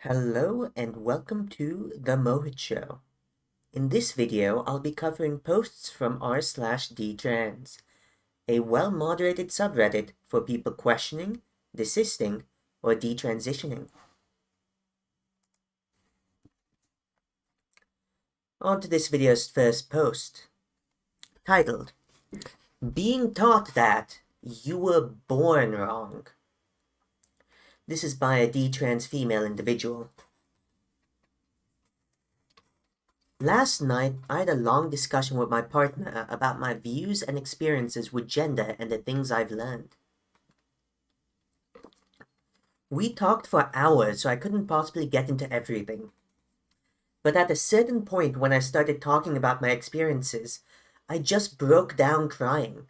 Hello and welcome to The Mohit Show. In this video, I'll be covering posts from r/detrans, a well-moderated subreddit for people questioning, desisting, or detransitioning. On to this video's first post, titled, Being Taught That You Were Born Wrong. This is by a detrans female individual. Last night, I had a long discussion with my partner about my views and experiences with gender and the things I've learned. We talked for hours, so I couldn't possibly get into everything. But at a certain point when I started talking about my experiences, I just broke down crying.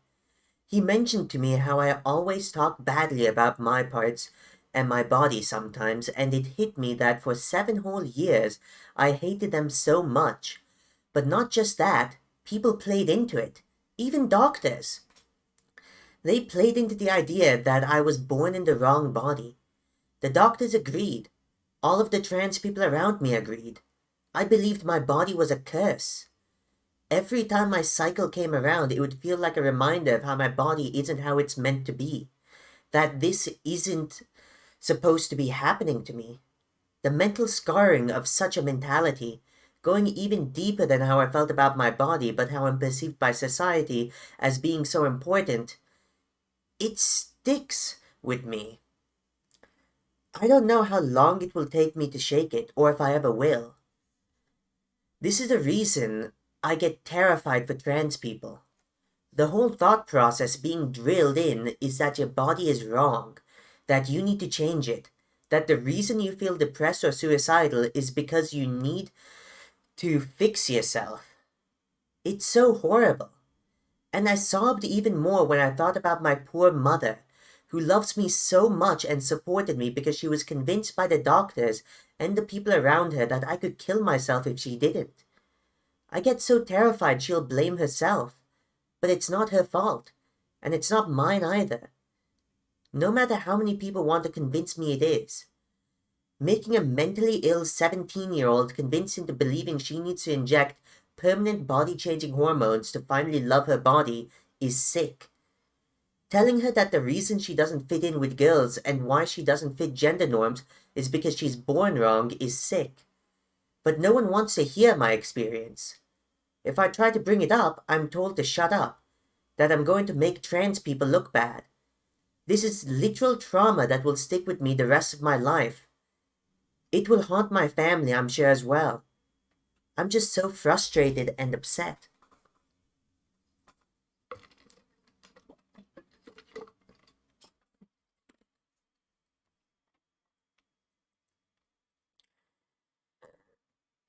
He mentioned to me how I always talk badly about my parts and my body sometimes, and it hit me that for 7 whole years I hated them so much. But not just that, people played into it, even doctors. They played into the idea that I was born in the wrong body. The doctors agreed. All of the trans people around me agreed. I believed my body was a curse. Every time my cycle came around, it would feel like a reminder of how my body isn't how it's meant to be. That this isn't supposed to be happening to me. The mental scarring of such a mentality, going even deeper than how I felt about my body, but how I'm perceived by society as being so important, it sticks with me. I don't know how long it will take me to shake it, or if I ever will. This is the reason I get terrified for trans people. The whole thought process being drilled in is that your body is wrong, that you need to change it, that the reason you feel depressed or suicidal is because you need to fix yourself. It's so horrible. And I sobbed even more when I thought about my poor mother, who loves me so much and supported me because she was convinced by the doctors and the people around her that I could kill myself if she didn't. I get so terrified she'll blame herself, but it's not her fault, and it's not mine either. No matter how many people want to convince me it is. Making a mentally ill 17-year-old convince into believing she needs to inject permanent body-changing hormones to finally love her body is sick. Telling her that the reason she doesn't fit in with girls and why she doesn't fit gender norms is because she's born wrong is sick. But no one wants to hear my experience. If I try to bring it up, I'm told to shut up, that I'm going to make trans people look bad. This is literal trauma that will stick with me the rest of my life. It will haunt my family, I'm sure, as well. I'm just so frustrated and upset.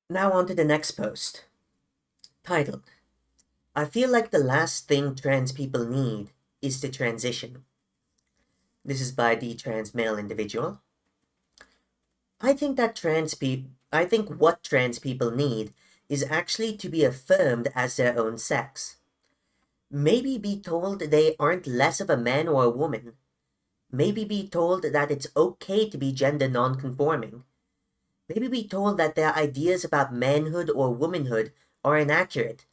Now on to the next post, titled, I feel like the last thing trans people need is to transition. This is by the trans male individual. I think what trans people need is actually to be affirmed as their own sex. Maybe be told they aren't less of a man or a woman. Maybe be told that it's okay to be gender non-conforming. Maybe be told that their ideas about manhood or womanhood are inaccurate,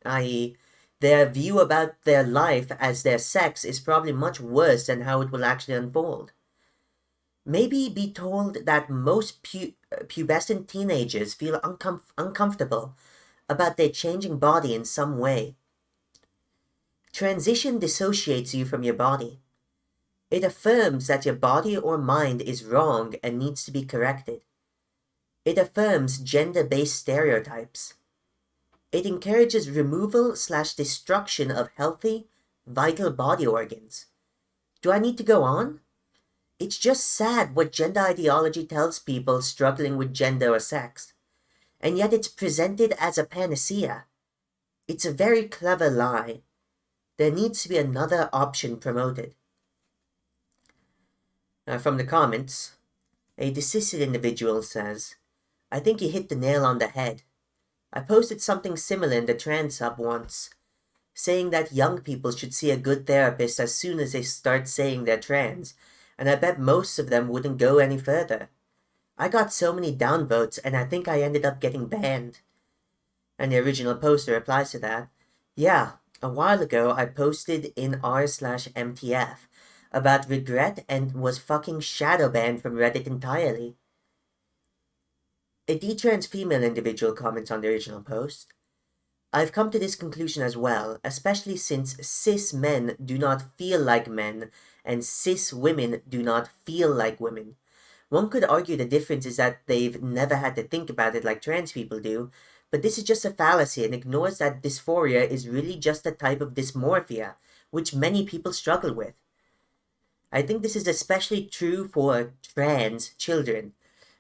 i.e., their view about their life as their sex is probably much worse than how it will actually unfold. Maybe be told that most pubescent teenagers feel uncomfortable about their changing body in some way. Transition dissociates you from your body. It affirms that your body or mind is wrong and needs to be corrected. It affirms gender-based stereotypes. It encourages removal/destruction of healthy, vital body organs. Do I need to go on? It's just sad what gender ideology tells people struggling with gender or sex. And yet it's presented as a panacea. It's a very clever lie. There needs to be another option promoted. From the comments, a desisted individual says, I think you hit the nail on the head. I posted something similar in the trans sub once, saying that young people should see a good therapist as soon as they start saying they're trans, and I bet most of them wouldn't go any further. I got so many downvotes and I think I ended up getting banned. And the original poster replies to that. Yeah, a while ago I posted in r/mtf about regret and was fucking shadow banned from Reddit entirely. A detrans female individual comments on the original post. I've come to this conclusion as well, especially since cis men do not feel like men and cis women do not feel like women. One could argue the difference is that they've never had to think about it like trans people do, but this is just a fallacy and ignores that dysphoria is really just a type of dysmorphia, which many people struggle with. I think this is especially true for trans children,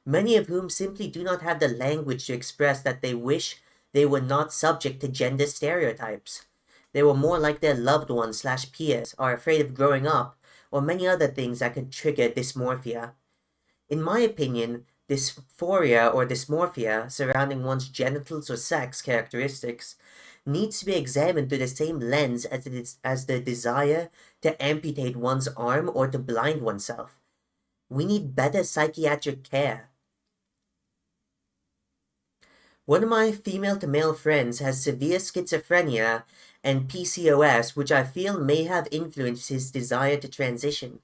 many of whom simply do not have the language to express that they wish they were not subject to gender stereotypes. They were more like their loved ones/peers, are afraid of growing up, or many other things that could trigger dysmorphia. In my opinion, dysphoria or dysmorphia surrounding one's genitals or sex characteristics needs to be examined through the same lens as the desire to amputate one's arm or to blind oneself. We need better psychiatric care. One of my female-to-male friends has severe schizophrenia and PCOS, which I feel may have influenced his desire to transition.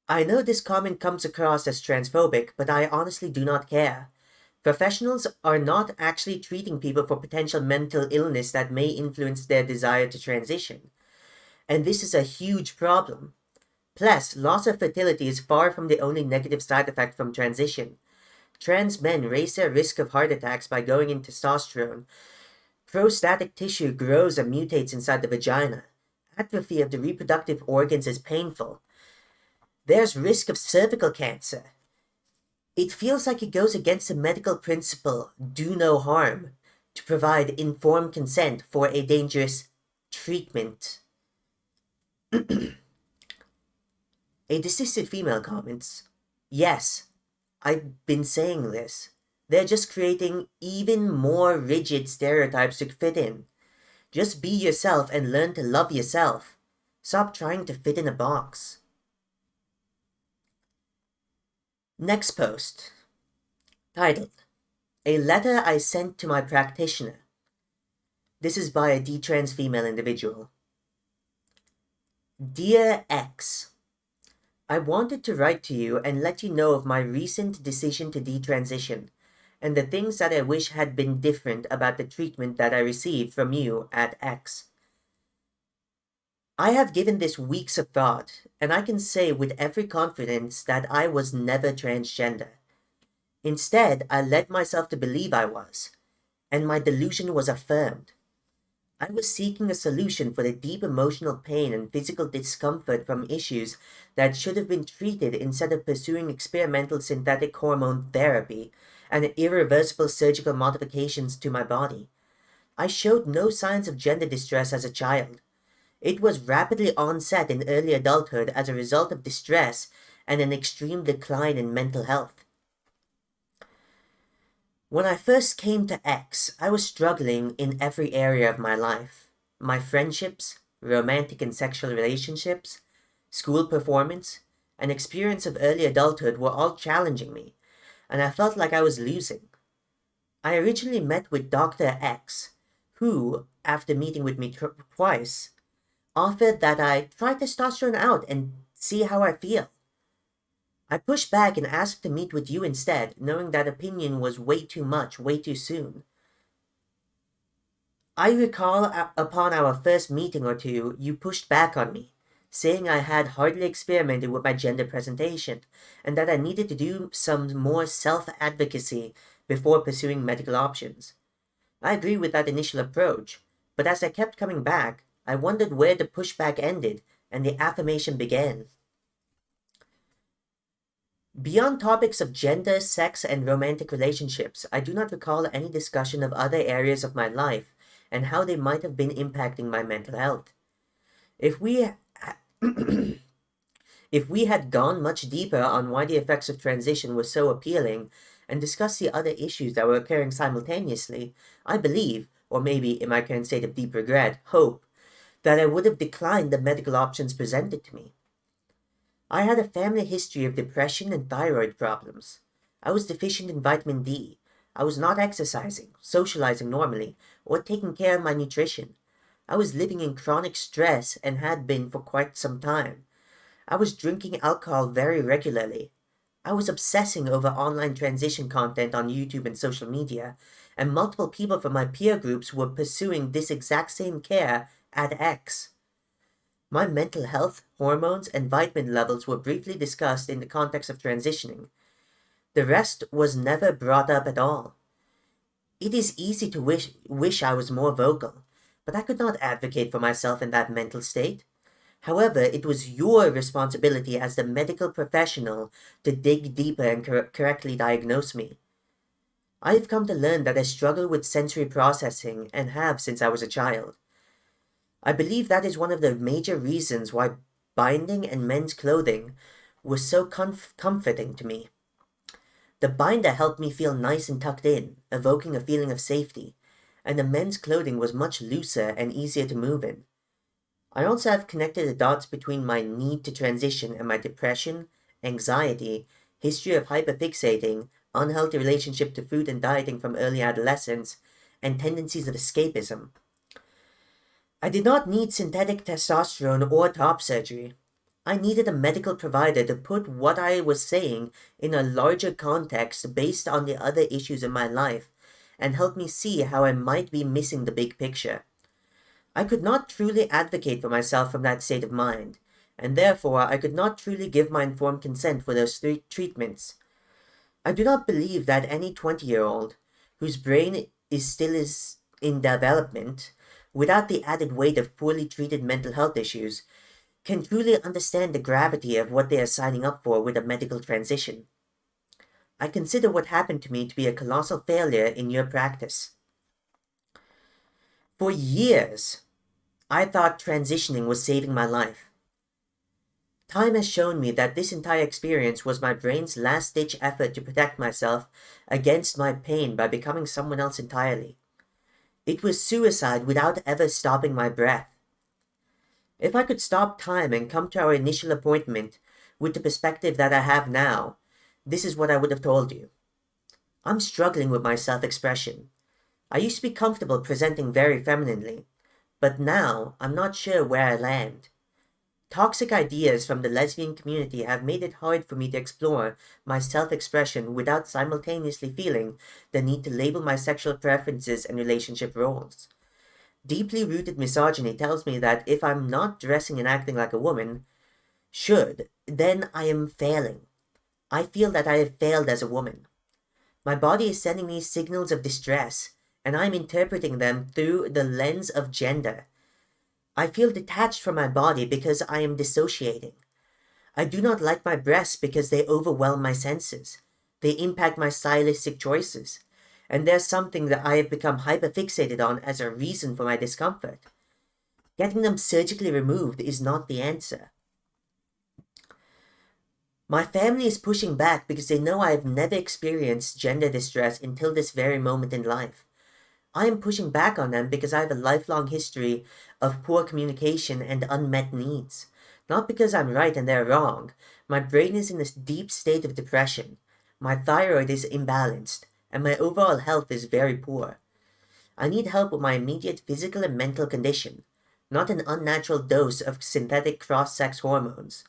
I know this comment comes across as transphobic, but I honestly do not care. Professionals are not actually treating people for potential mental illness that may influence their desire to transition. And this is a huge problem. Plus, loss of fertility is far from the only negative side effect from transition. Trans men raise their risk of heart attacks by going in testosterone. Prostatic tissue grows and mutates inside the vagina. Atrophy of the reproductive organs is painful. There's risk of cervical cancer. It feels like it goes against the medical principle, do no harm, to provide informed consent for a dangerous treatment. A desisted female comments, yes, I've been saying this. They're just creating even more rigid stereotypes to fit in. Just be yourself and learn to love yourself. Stop trying to fit in a box. Next post, titled, A Letter I Sent to My Practitioner. This is by a detrans female individual. Dear X, I wanted to write to you and let you know of my recent decision to detransition, and the things that I wish had been different about the treatment that I received from you at X. I have given this weeks of thought, and I can say with every confidence that I was never transgender. Instead, I led myself to believe I was, and my delusion was affirmed. I was seeking a solution for the deep emotional pain and physical discomfort from issues that should have been treated instead of pursuing experimental synthetic hormone therapy and irreversible surgical modifications to my body. I showed no signs of gender distress as a child. It was rapidly onset in early adulthood as a result of distress and an extreme decline in mental health. When I first came to X, I was struggling in every area of my life. My friendships, romantic and sexual relationships, school performance, and experience of early adulthood were all challenging me, and I felt like I was losing. I originally met with Dr. X, who, after meeting with me twice, offered that I try testosterone out and see how I feel. I pushed back and asked to meet with you instead, knowing that opinion was way too much, way too soon. I recall upon our first meeting or two, you pushed back on me, saying I had hardly experimented with my gender presentation, and that I needed to do some more self-advocacy before pursuing medical options. I agree with that initial approach, but as I kept coming back, I wondered where the pushback ended and the affirmation began. Beyond topics of gender, sex, and romantic relationships, I do not recall any discussion of other areas of my life and how they might have been impacting my mental health. If we had gone much deeper on why the effects of transition were so appealing and discussed the other issues that were occurring simultaneously, I believe, or maybe in my current state of deep regret, hope, that I would have declined the medical options presented to me. I had a family history of depression and thyroid problems. I was deficient in vitamin D. I was not exercising, socializing normally, or taking care of my nutrition. I was living in chronic stress and had been for quite some time. I was drinking alcohol very regularly. I was obsessing over online transition content on YouTube and social media, and multiple people from my peer groups were pursuing this exact same care at X. My mental health, hormones, and vitamin levels were briefly discussed in the context of transitioning. The rest was never brought up at all. It is easy to wish I was more vocal, but I could not advocate for myself in that mental state. However, it was your responsibility as the medical professional to dig deeper and correctly diagnose me. I've come to learn that I struggle with sensory processing and have since I was a child. I believe that is one of the major reasons why binding and men's clothing was so comforting to me. The binder helped me feel nice and tucked in, evoking a feeling of safety, and the men's clothing was much looser and easier to move in. I also have connected the dots between my need to transition and my depression, anxiety, history of hyperfixating, unhealthy relationship to food and dieting from early adolescence, and tendencies of escapism. I did not need synthetic testosterone or top surgery. I needed a medical provider to put what I was saying in a larger context based on the other issues in my life and help me see how I might be missing the big picture. I could not truly advocate for myself from that state of mind, and therefore I could not truly give my informed consent for those treatments. I do not believe that any 20-year-old whose brain is in development, without the added weight of poorly treated mental health issues, can truly understand the gravity of what they are signing up for with a medical transition. I consider what happened to me to be a colossal failure in your practice. For years, I thought transitioning was saving my life. Time has shown me that this entire experience was my brain's last-ditch effort to protect myself against my pain by becoming someone else entirely. It was suicide without ever stopping my breath. If I could stop time and come to our initial appointment with the perspective that I have now, this is what I would have told you. I'm struggling with my self-expression. I used to be comfortable presenting very femininely, but now I'm not sure where I land. Toxic ideas from the lesbian community have made it hard for me to explore my self-expression without simultaneously feeling the need to label my sexual preferences and relationship roles. Deeply rooted misogyny tells me that if I'm not dressing and acting like a woman should, then I am failing. I feel that I have failed as a woman. My body is sending me signals of distress, and I'm interpreting them through the lens of gender. I feel detached from my body because I am dissociating. I do not like my breasts because they overwhelm my senses. They impact my stylistic choices. And there's something that I have become hyperfixated on as a reason for my discomfort. Getting them surgically removed is not the answer. My family is pushing back because they know I have never experienced gender distress until this very moment in life. I am pushing back on them because I have a lifelong history of poor communication and unmet needs. Not because I'm right and they're wrong. My brain is in this deep state of depression. My thyroid is imbalanced, and my overall health is very poor. I need help with my immediate physical and mental condition, not an unnatural dose of synthetic cross-sex hormones.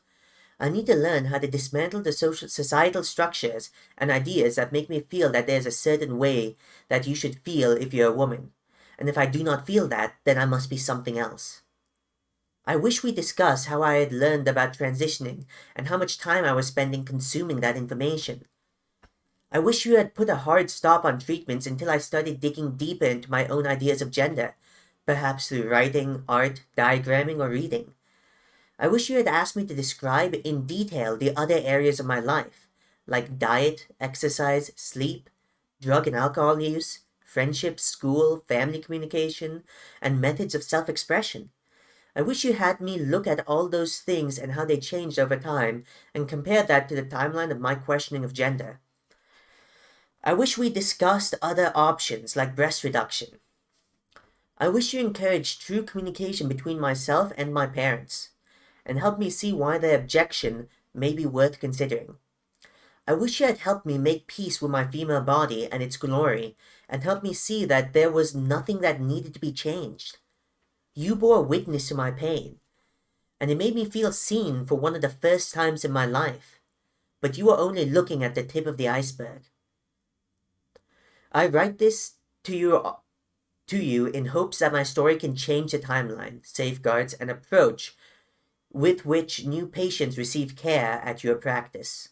I need to learn how to dismantle the societal structures and ideas that make me feel that there's a certain way that you should feel if you're a woman. And if I do not feel that, then I must be something else. I wish we discussed how I had learned about transitioning and how much time I was spending consuming that information. I wish you had put a hard stop on treatments until I started digging deeper into my own ideas of gender, perhaps through writing, art, diagramming, or reading. I wish you had asked me to describe in detail the other areas of my life, like diet, exercise, sleep, drug and alcohol use, friendships, school, family communication, and methods of self-expression. I wish you had me look at all those things and how they changed over time and compare that to the timeline of my questioning of gender. I wish we discussed other options like breast reduction. I wish you encouraged true communication between myself and my parents, and help me see why their objection may be worth considering. I wish you had helped me make peace with my female body and its glory, and helped me see that there was nothing that needed to be changed. You bore witness to my pain, and it made me feel seen for one of the first times in my life. But you are only looking at the tip of the iceberg. I write this to you in hopes that my story can change the timeline, safeguards, and approach with which new patients receive care at your practice.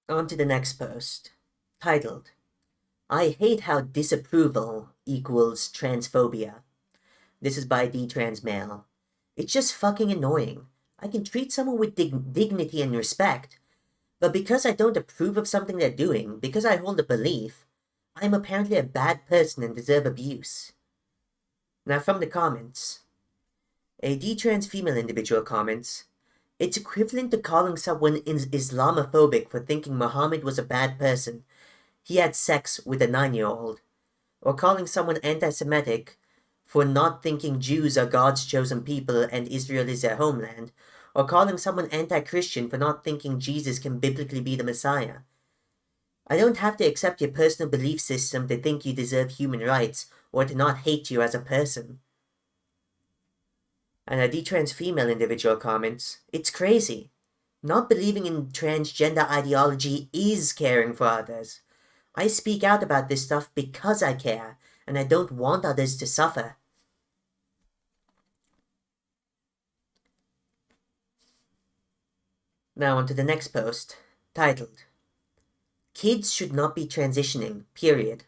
On to the next post, titled, I hate how disapproval equals transphobia. This is by Detrans Male. It's just fucking annoying. I can treat someone with dignity and respect, but because I don't approve of something they're doing, because I hold a belief, I am apparently a bad person and deserve abuse. Now from the comments. A detrans female individual comments, it's equivalent to calling someone Islamophobic for thinking Muhammad was a bad person. He had sex with a 9-year-old. Or calling someone anti-Semitic for not thinking Jews are God's chosen people and Israel is their homeland. Or calling someone anti-Christian for not thinking Jesus can biblically be the Messiah. I don't have to accept your personal belief system to think you deserve human rights or to not hate you as a person. And a detrans female individual comments, it's crazy. Not believing in transgender ideology is caring for others. I speak out about this stuff because I care, and I don't want others to suffer. Now on to the next post, titled, Kids should not be transitioning, period.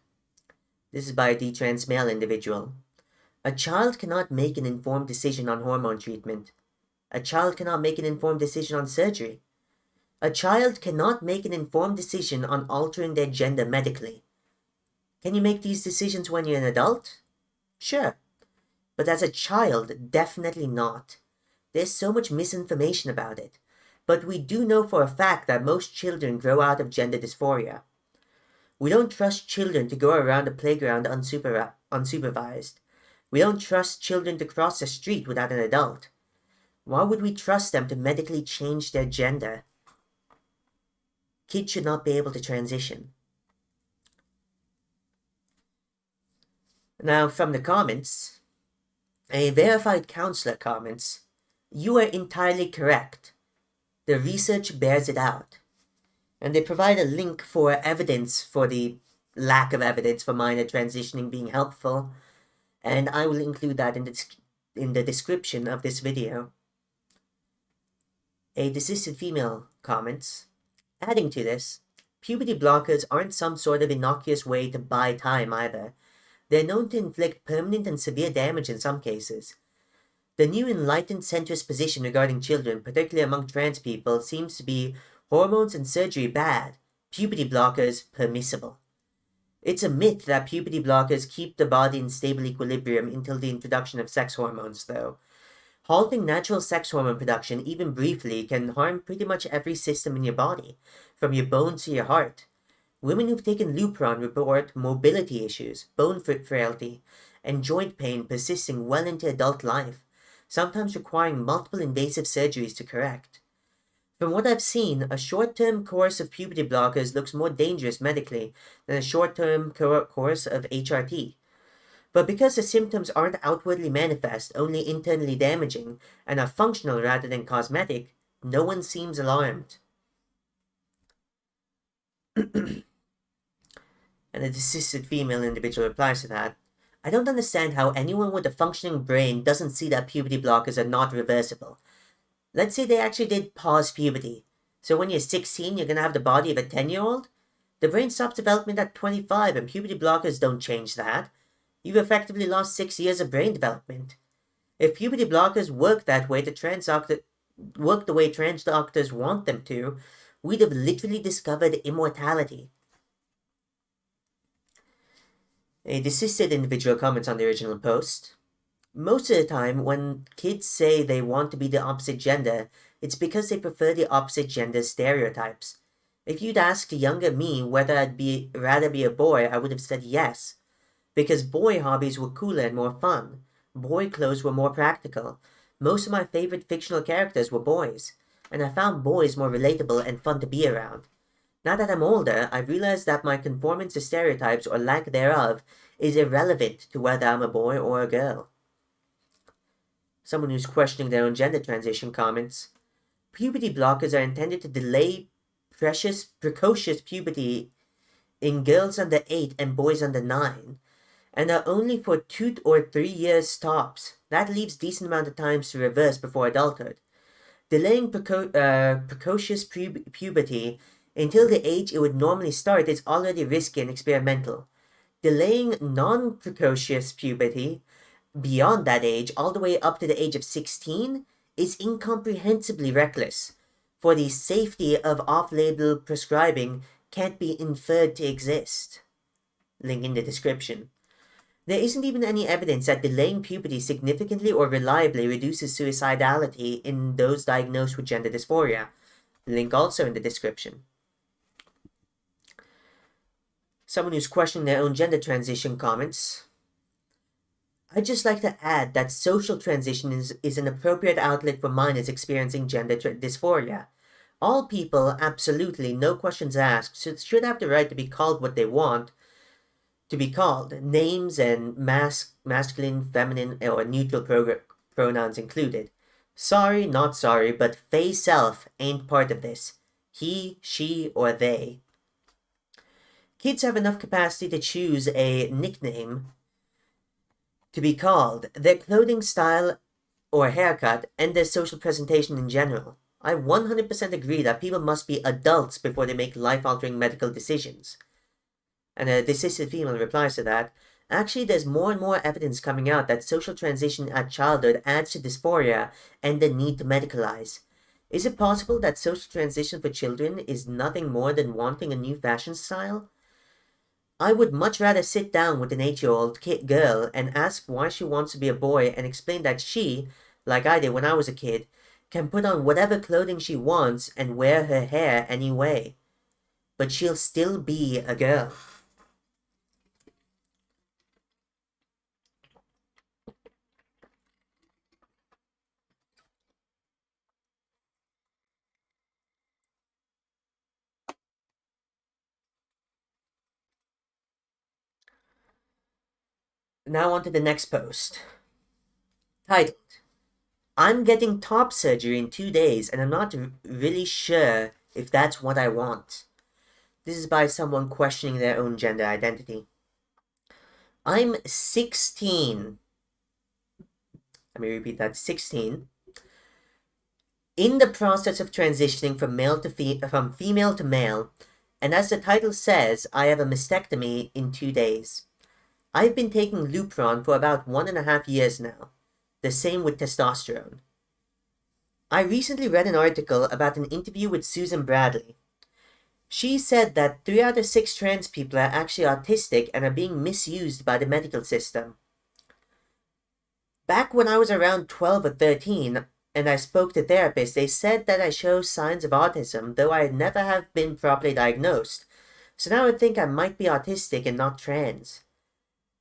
This is by a detrans male individual. A child cannot make an informed decision on hormone treatment. A child cannot make an informed decision on surgery. A child cannot make an informed decision on altering their gender medically. Can you make these decisions when you're an adult? Sure. But as a child, definitely not. There's so much misinformation about it. But we do know for a fact that most children grow out of gender dysphoria. We don't trust children to go around a playground unsupervised. We don't trust children to cross the street without an adult. Why would we trust them to medically change their gender? Kids should not be able to transition. Now, from the comments, a verified counselor comments, you are entirely correct. The research bears it out. And they provide a link for evidence for the lack of evidence for minor transitioning being helpful, and I will include that in the description of this video. A desisted female comments, adding to this, puberty blockers aren't some sort of innocuous way to buy time either. They're known to inflict permanent and severe damage in some cases. The new enlightened centrist position regarding children, particularly among trans people, seems to be hormones and surgery bad, puberty blockers permissible. It's a myth that puberty blockers keep the body in stable equilibrium until the introduction of sex hormones, though. Halting natural sex hormone production, even briefly, can harm pretty much every system in your body, from your bones to your heart. Women who've taken Lupron report mobility issues, bone frailty, and joint pain persisting well into adult life, sometimes requiring multiple invasive surgeries to correct. From what I've seen, a short-term course of puberty blockers looks more dangerous medically than a short-term course of HRT. But because the symptoms aren't outwardly manifest, only internally damaging, and are functional rather than cosmetic, no one seems alarmed. And a desisted female individual replies to that, I don't understand how anyone with a functioning brain doesn't see that puberty blockers are not reversible. Let's say they actually did pause puberty. So when you're 16, you're going to have the body of a 10-year-old? The brain stops development at 25, and puberty blockers don't change that. You've effectively lost 6 years of brain development. If puberty blockers work that way, the trans doctor worked the way trans doctors want them to, we'd have literally discovered immortality. A desisted individual comments on the original post. Most of the time, when kids say they want to be the opposite gender, it's because they prefer the opposite gender stereotypes. If you'd asked younger me whether rather be a boy, I would have said yes, because boy hobbies were cooler and more fun. Boy clothes were more practical. Most of my favorite fictional characters were boys, and I found boys more relatable and fun to be around. Now that I'm older, I've realized that my conformance to stereotypes or lack thereof is irrelevant to whether I'm a boy or a girl. Someone who's questioning their own gender transition comments. Puberty blockers are intended to delay precocious puberty in girls under 8 and boys under 9, and are only for 2 or 3 years tops. That leaves decent amount of time to reverse before adulthood. Delaying precocious puberty until the age it would normally start is already risky and experimental. Delaying non-precocious puberty beyond that age, all the way up to the age of 16, is incomprehensibly reckless, for the safety of off-label prescribing can't be inferred to exist. Link in the description. There isn't even any evidence that delaying puberty significantly or reliably reduces suicidality in those diagnosed with gender dysphoria. Link also in the description. Someone who's questioning their own gender transition comments. I'd just like to add that social transition is an appropriate outlet for minors experiencing gender dysphoria. All people, absolutely, no questions asked, should have the right to be called what they want to be called, names and masculine, feminine, or neutral pronouns included. Sorry, not sorry, but they self ain't part of this. He, she, or they. Kids have enough capacity to choose a nickname to be called, their clothing style or haircut, and their social presentation in general. I 100% agree that people must be adults before they make life-altering medical decisions. And a desisted female replies to that, actually there's more and more evidence coming out that social transition at childhood adds to dysphoria and the need to medicalize. Is it possible that social transition for children is nothing more than wanting a new fashion style? I would much rather sit down with an 8-year-old girl and ask why she wants to be a boy and explain that she, like I did when I was a kid, can put on whatever clothing she wants and wear her hair anyway. But she'll still be a girl. Now on to the next post. Titled, I'm getting top surgery in 2 days and I'm not really sure if that's what I want. This is by someone questioning their own gender identity. I'm 16. Let me repeat that, 16. In the process of transitioning from female to male, and as the title says, I have a mastectomy in 2 days. I've been taking Lupron for about 1.5 years now. The same with testosterone. I recently read an article about an interview with Susan Bradley. She said that 3 out of 6 trans people are actually autistic and are being misused by the medical system. Back when I was around 12 or 13, and I spoke to therapists, they said that I show signs of autism, though I never have been properly diagnosed. So now I think I might be autistic and not trans.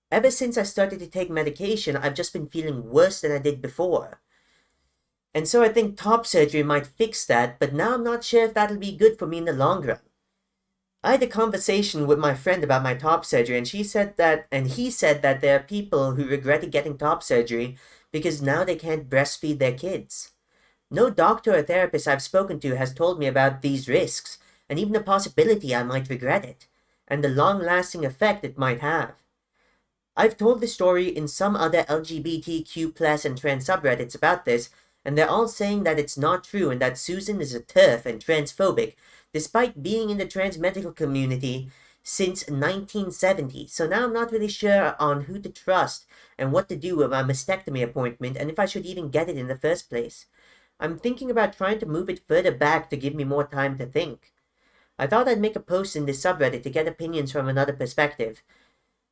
Ever since I started to take medication, I've just been feeling worse than I did before. And so I think top surgery might fix that, but now I'm not sure if that'll be good for me in the long run. I had a conversation with my friend about my top surgery, and he said that there are people who regretted getting top surgery because now they can't breastfeed their kids. No doctor or therapist I've spoken to has told me about these risks, and even the possibility I might regret it, and the long-lasting effect it might have. I've told the story in some other LGBTQ+ and trans subreddits about this, and they're all saying that it's not true and that Susan is a TERF and transphobic, despite being in the trans medical community since 1970. So now I'm not really sure on who to trust and what to do with my mastectomy appointment and if I should even get it in the first place. I'm thinking about trying to move it further back to give me more time to think. I thought I'd make a post in this subreddit to get opinions from another perspective.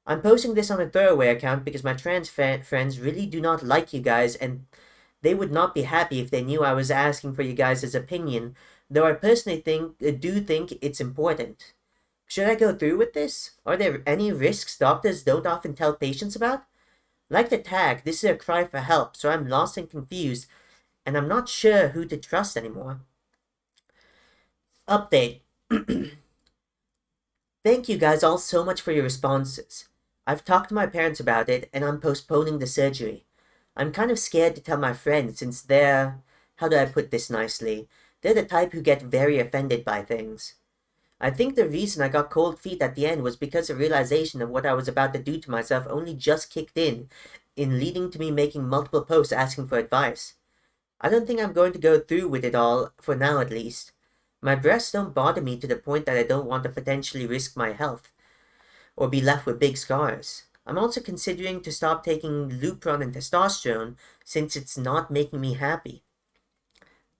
I'm posting this on a throwaway account because my trans friends really do not like you guys, and they would not be happy if they knew I was asking for you guys' opinion, though I personally do think it's important. Should I go through with this? Are there any risks doctors don't often tell patients about? Like the tag, this is a cry for help, so I'm lost and confused, and I'm not sure who to trust anymore. Update. Thank you guys all so much for your responses. I've talked to my parents about it, and I'm postponing the surgery. I'm kind of scared to tell my friends since they're... how do I put this nicely? They're the type who get very offended by things. I think the reason I got cold feet at the end was because the realization of what I was about to do to myself only just kicked in leading to me making multiple posts asking for advice. I don't think I'm going to go through with it all, for now at least. My breasts don't bother me to the point that I don't want to potentially risk my health, or be left with big scars. I'm also considering to stop taking Lupron and testosterone, since it's not making me happy.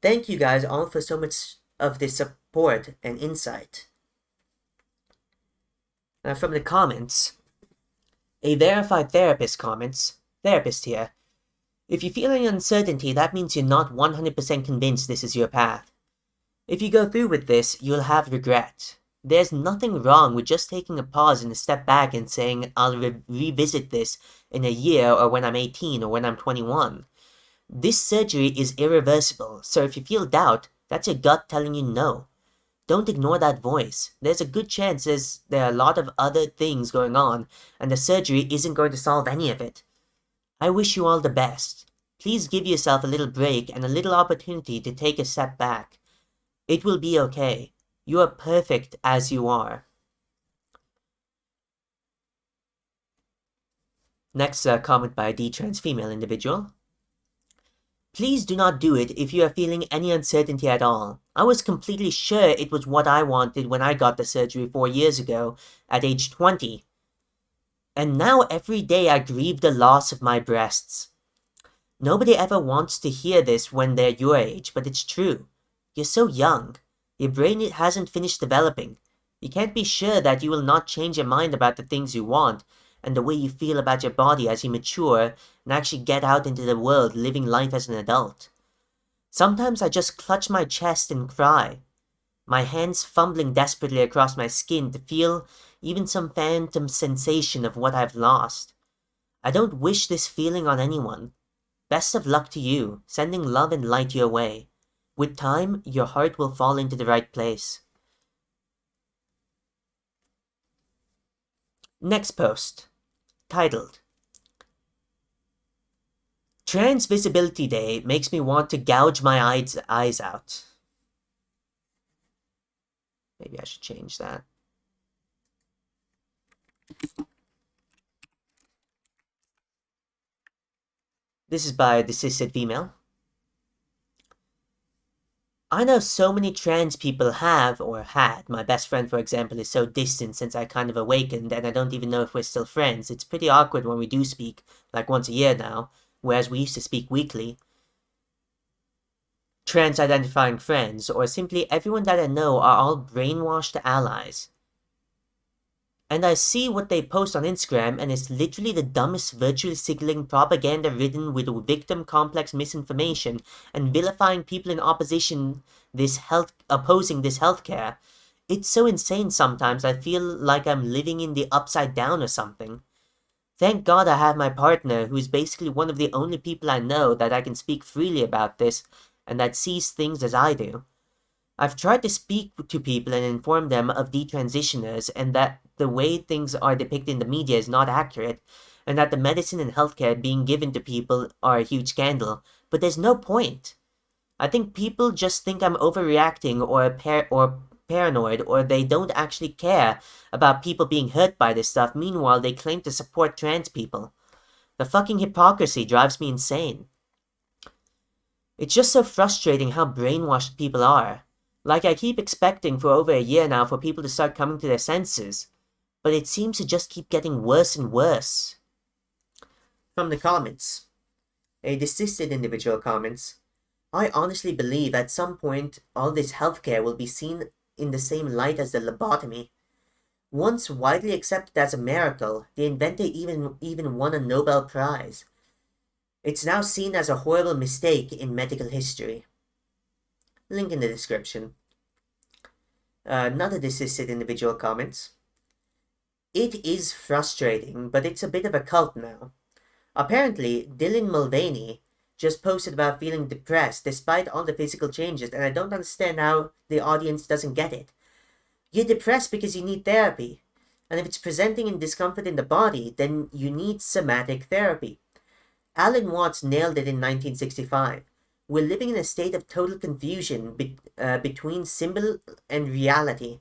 Thank you guys all for so much of this support and insight. Now from the comments, a verified therapist comments, therapist here, if you feel any uncertainty, that means you're not 100% convinced this is your path. If you go through with this, you'll have regret. There's nothing wrong with just taking a pause and a step back and saying, I'll revisit this in a year or when I'm 18 or when I'm 21. This surgery is irreversible, so if you feel doubt, that's your gut telling you no. Don't ignore that voice. There's a good chance there are a lot of other things going on, and the surgery isn't going to solve any of it. I wish you all the best. Please give yourself a little break and a little opportunity to take a step back. It will be okay. You are perfect as you are. Next comment by a detrans female individual. Please do not do it if you are feeling any uncertainty at all. I was completely sure it was what I wanted when I got the surgery 4 years ago, at age 20. And now every day I grieve the loss of my breasts. Nobody ever wants to hear this when they're your age, but it's true. You're so young. Your brain hasn't finished developing. You can't be sure that you will not change your mind about the things you want, and the way you feel about your body as you mature and actually get out into the world living life as an adult. Sometimes I just clutch my chest and cry, my hands fumbling desperately across my skin to feel even some phantom sensation of what I've lost. I don't wish this feeling on anyone. Best of luck to you, sending love and light your way. With time, your heart will fall into the right place. Next post, titled, Trans Visibility Day makes me want to gouge my eyes out. Maybe I should change that. This is by a desisted female. I know so many trans people have, or had. My best friend, for example, is so distant since I kind of awakened, and I don't even know if we're still friends. It's pretty awkward when we do speak, like once a year now, whereas we used to speak weekly. Trans-identifying friends, or simply everyone that I know, are all brainwashed allies. And I see what they post on Instagram, and it's literally the dumbest virtually signaling propaganda ridden with victim complex misinformation and vilifying people in opposing this healthcare. It's so insane sometimes I feel like I'm living in the upside down or something. Thank God I have my partner, who is basically one of the only people I know that I can speak freely about this, and that sees things as I do. I've tried to speak to people and inform them of detransitioners and that the way things are depicted in the media is not accurate, and that the medicine and healthcare being given to people are a huge scandal, but there's no point. I think people just think I'm overreacting or paranoid, or they don't actually care about people being hurt by this stuff. Meanwhile, they claim to support trans people. The fucking hypocrisy drives me insane. It's just so frustrating how brainwashed people are. Like, I keep expecting for over a year now for people to start coming to their senses, but it seems to just keep getting worse and worse. From the comments, a desisted individual comments, I honestly believe at some point all this healthcare will be seen in the same light as the lobotomy. Once widely accepted as a miracle, the inventor even won a Nobel Prize. It's now seen as a horrible mistake in medical history. Link in the description. Another desisted individual comments. It is frustrating, but it's a bit of a cult now. Apparently, Dylan Mulvaney just posted about feeling depressed despite all the physical changes, and I don't understand how the audience doesn't get it. You're depressed because you need therapy. And if it's presenting in discomfort in the body, then you need somatic therapy. Alan Watts nailed it in 1965. We're living in a state of total confusion between symbol and reality.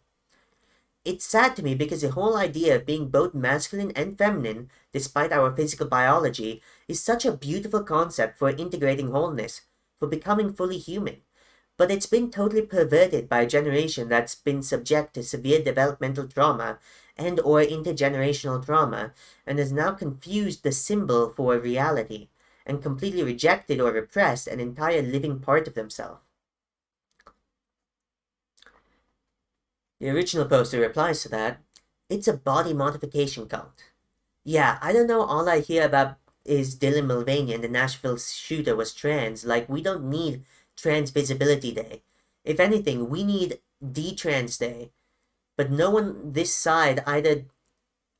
It's sad to me because the whole idea of being both masculine and feminine, despite our physical biology, is such a beautiful concept for integrating wholeness, for becoming fully human. But it's been totally perverted by a generation that's been subject to severe developmental trauma and or intergenerational trauma, and has now confused the symbol for reality, and completely rejected or repressed an entire living part of themselves. The original poster replies to that, it's a body modification cult. Yeah, I don't know, all I hear about is Dylan Mulvaney and the Nashville shooter was trans. Like, we don't need Trans Visibility Day. If anything, we need Detrans Day. But no one this side either...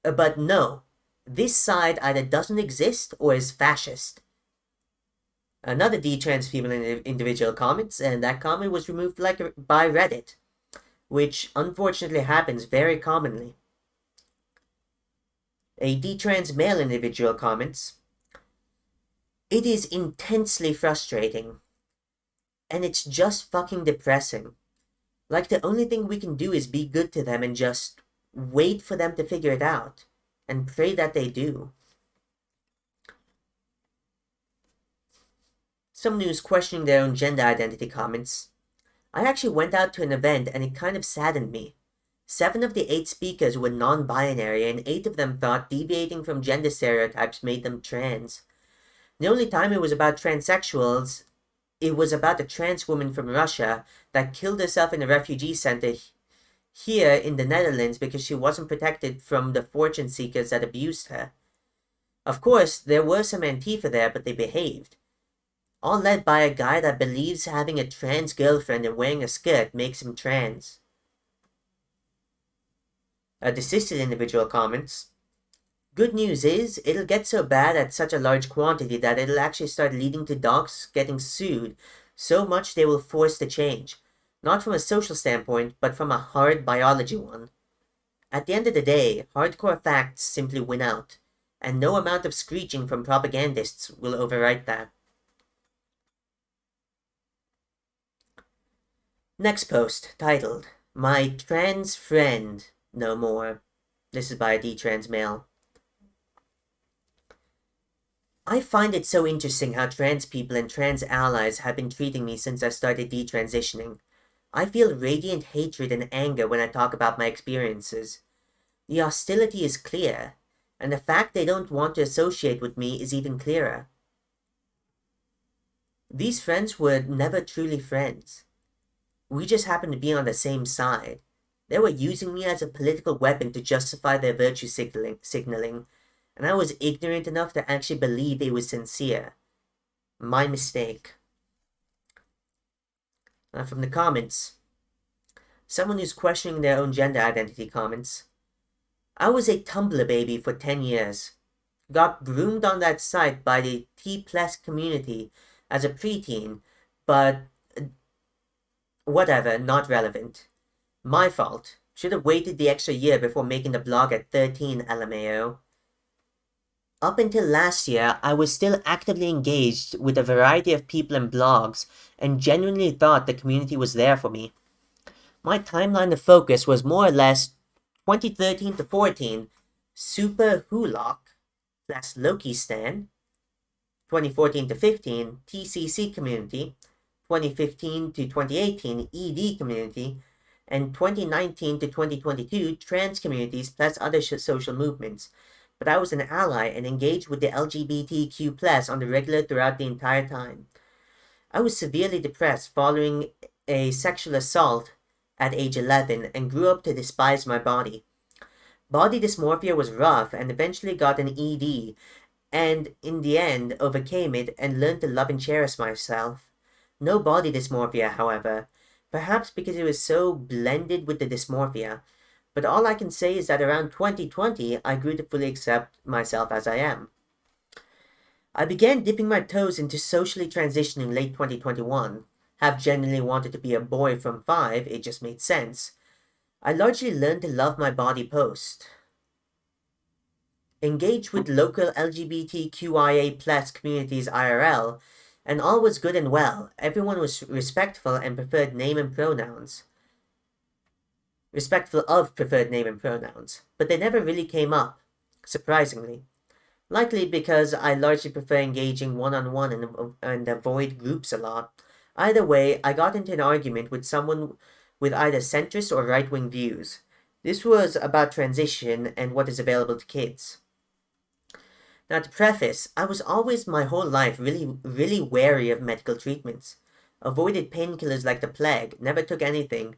but no. This side either doesn't exist or is fascist. Another Detrans female individual comments, and that comment was removed by Reddit, which unfortunately happens very commonly. A detrans male individual comments, it is intensely frustrating. And it's just fucking depressing. Like, the only thing we can do is be good to them and just wait for them to figure it out. And pray that they do. Someone who's questioning their own gender identity comments, I actually went out to an event and it kind of saddened me. 7 of the 8 speakers were non-binary and 8 of them thought deviating from gender stereotypes made them trans. The only time it was about transsexuals, it was about a trans woman from Russia that killed herself in a refugee center here in the Netherlands because she wasn't protected from the fortune seekers that abused her. Of course, there were some Antifa there, but they behaved. All led by a guy that believes having a trans girlfriend and wearing a skirt makes him trans. A desisted individual comments, good news is, it'll get so bad at such a large quantity that it'll actually start leading to docs getting sued so much they will force the change. Not from a social standpoint, but from a hard biology one. At the end of the day, hardcore facts simply win out, and no amount of screeching from propagandists will overwrite that. Next post, titled, My Trans Friend No More. This is by a detrans male. I find it so interesting how trans people and trans allies have been treating me since I started detransitioning. I feel radiant hatred and anger when I talk about my experiences. The hostility is clear, and the fact they don't want to associate with me is even clearer. These friends were never truly friends. We just happened to be on the same side. They were using me as a political weapon to justify their virtue signaling, and I was ignorant enough to actually believe it was sincere. My mistake. From the comments, someone who's questioning their own gender identity comments, I was a Tumblr baby for 10 years. Got groomed on that site by the T+ community as a preteen, but whatever, not relevant. My fault. Should have waited the extra year before making the blog at 13, LMAO. Up until last year, I was still actively engaged with a variety of people and blogs, and genuinely thought the community was there for me. My timeline of focus was more or less 2013 to 14, Super Hulock / Loki Stan, 2014 to 15, TCC community, 2015 to 2018, ED community, and 2019 to 2022, trans communities plus other social movements. But I was an ally and engaged with the LGBTQ+ on the regular throughout the entire time. I was severely depressed following a sexual assault at age 11 and grew up to despise my body. Body dysmorphia was rough and eventually got an ED, and in the end overcame it and learned to love and cherish myself. No body dysmorphia, however, perhaps because it was so blended with the dysmorphia, but all I can say is that around 2020 I grew to fully accept myself as I am. I began dipping my toes into socially transitioning late 2021. Have genuinely wanted to be a boy from 5, it just made sense. I largely learned to love my body post. Engaged with local LGBTQIA+ communities IRL, and all was good and well. Everyone was respectful of preferred name and pronouns. But they never really came up, surprisingly. Likely because I largely prefer engaging one-on-one and avoid groups a lot. Either way, I got into an argument with someone with either centrist or right-wing views. This was about transition and what is available to kids. Now, to preface, I was always my whole life really wary of medical treatments. Avoided painkillers like the plague, never took anything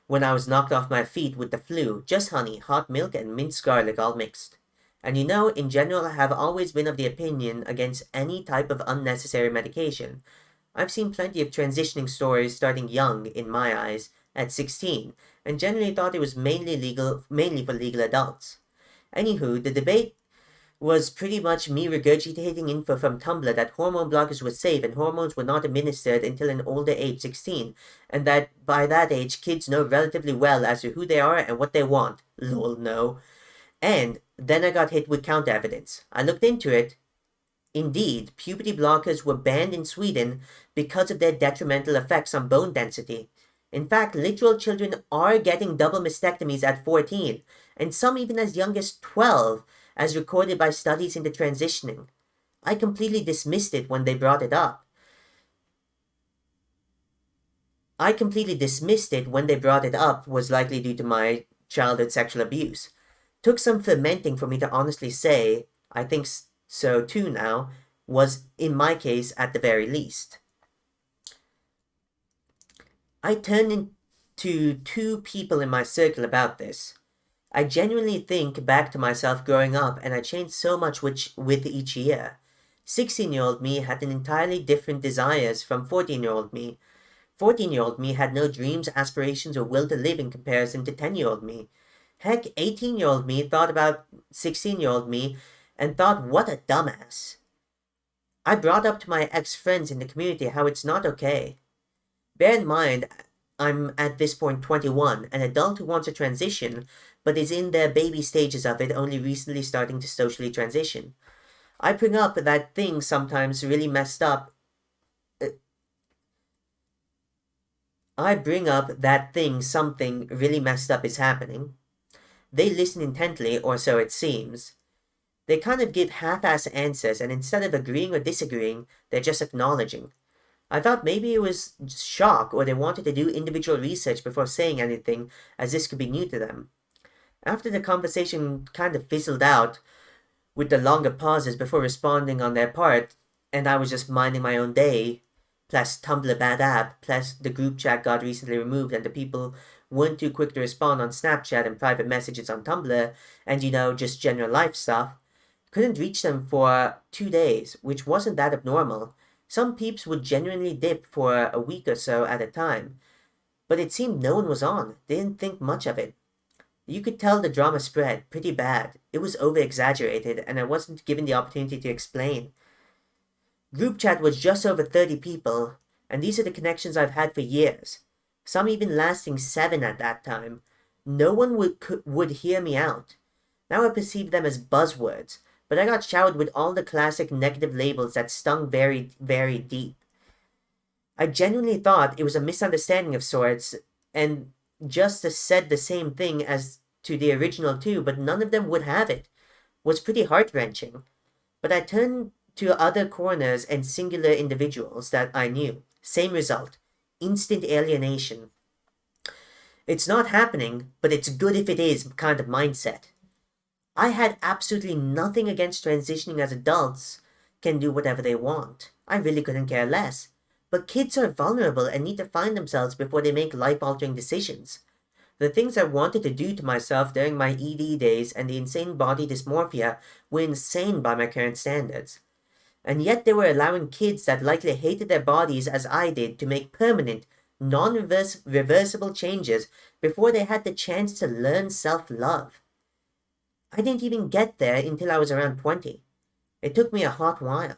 when I was knocked off my feet with the flu, just honey, hot milk, and minced garlic all mixed. And in general, I have always been of the opinion against any type of unnecessary medication. I've seen plenty of transitioning stories starting young, in my eyes, at 16, and generally thought it was mainly for legal adults. Anywho, the debate was pretty much me regurgitating info from Tumblr that hormone blockers were safe and hormones were not administered until an older age, 16, and that by that age kids know relatively well as to who they are and what they want. Lol, no. And then I got hit with counter evidence. I looked into it. Indeed, puberty blockers were banned in Sweden because of their detrimental effects on bone density. In fact, literal children are getting double mastectomies at 14, and some even as young as 12, as recorded by studies into transitioning. I completely dismissed it when they brought it up. Was likely due to my childhood sexual abuse. Took some fermenting for me to honestly say, I think so too now, was in my case at the very least. I turned into 2 people in my circle about this. I genuinely think back to myself growing up and I changed so much with each year. 16-year-old me had an entirely different desires from 14-year-old me. 14-year-old me had no dreams, aspirations, or will to live in comparison to 10-year-old me. Heck, 18-year-old me thought about 16-year-old me and thought, what a dumbass. I brought up to my ex-friends in the community how it's not okay. Bear in mind, I'm at this point 21, an adult who wants to transition, but is in the baby stages of it, only recently starting to socially transition. I bring up that things sometimes really messed up. Something really messed up is happening. They listen intently, or so it seems. They kind of give half-ass answers, and instead of agreeing or disagreeing, they're just acknowledging. I thought maybe it was shock or they wanted to do individual research before saying anything, as this could be new to them. After the conversation kind of fizzled out, with the longer pauses before responding on their part, and I was just minding my own day, plus Tumblr bad app, plus the group chat got recently removed and the people weren't too quick to respond on Snapchat and private messages on Tumblr, and just general life stuff, couldn't reach them for 2 days, which wasn't that abnormal. Some peeps would genuinely dip for a week or so at a time, but it seemed no one was on. They didn't think much of it. You could tell the drama spread pretty bad. It was over-exaggerated, and I wasn't given the opportunity to explain. Group chat was just over 30 people, and these are the connections I've had for years, some even lasting 7 at that time. No one would hear me out. Now I perceive them as buzzwords, but I got showered with all the classic negative labels that stung very, very deep. I genuinely thought it was a misunderstanding of sorts, and just said the same thing as to the original 2, but none of them would have it. Was pretty heart-wrenching. But I turned to other corners and singular individuals that I knew. Same result. Instant alienation. It's not happening, but it's good if it is kind of mindset. I had absolutely nothing against transitioning as adults can do whatever they want. I really couldn't care less. But kids are vulnerable and need to find themselves before they make life-altering decisions. The things I wanted to do to myself during my ED days and the insane body dysmorphia were insane by my current standards. And yet they were allowing kids that likely hated their bodies as I did to make permanent, non-reversible changes before they had the chance to learn self-love. I didn't even get there until I was around 20. It took me a hot while.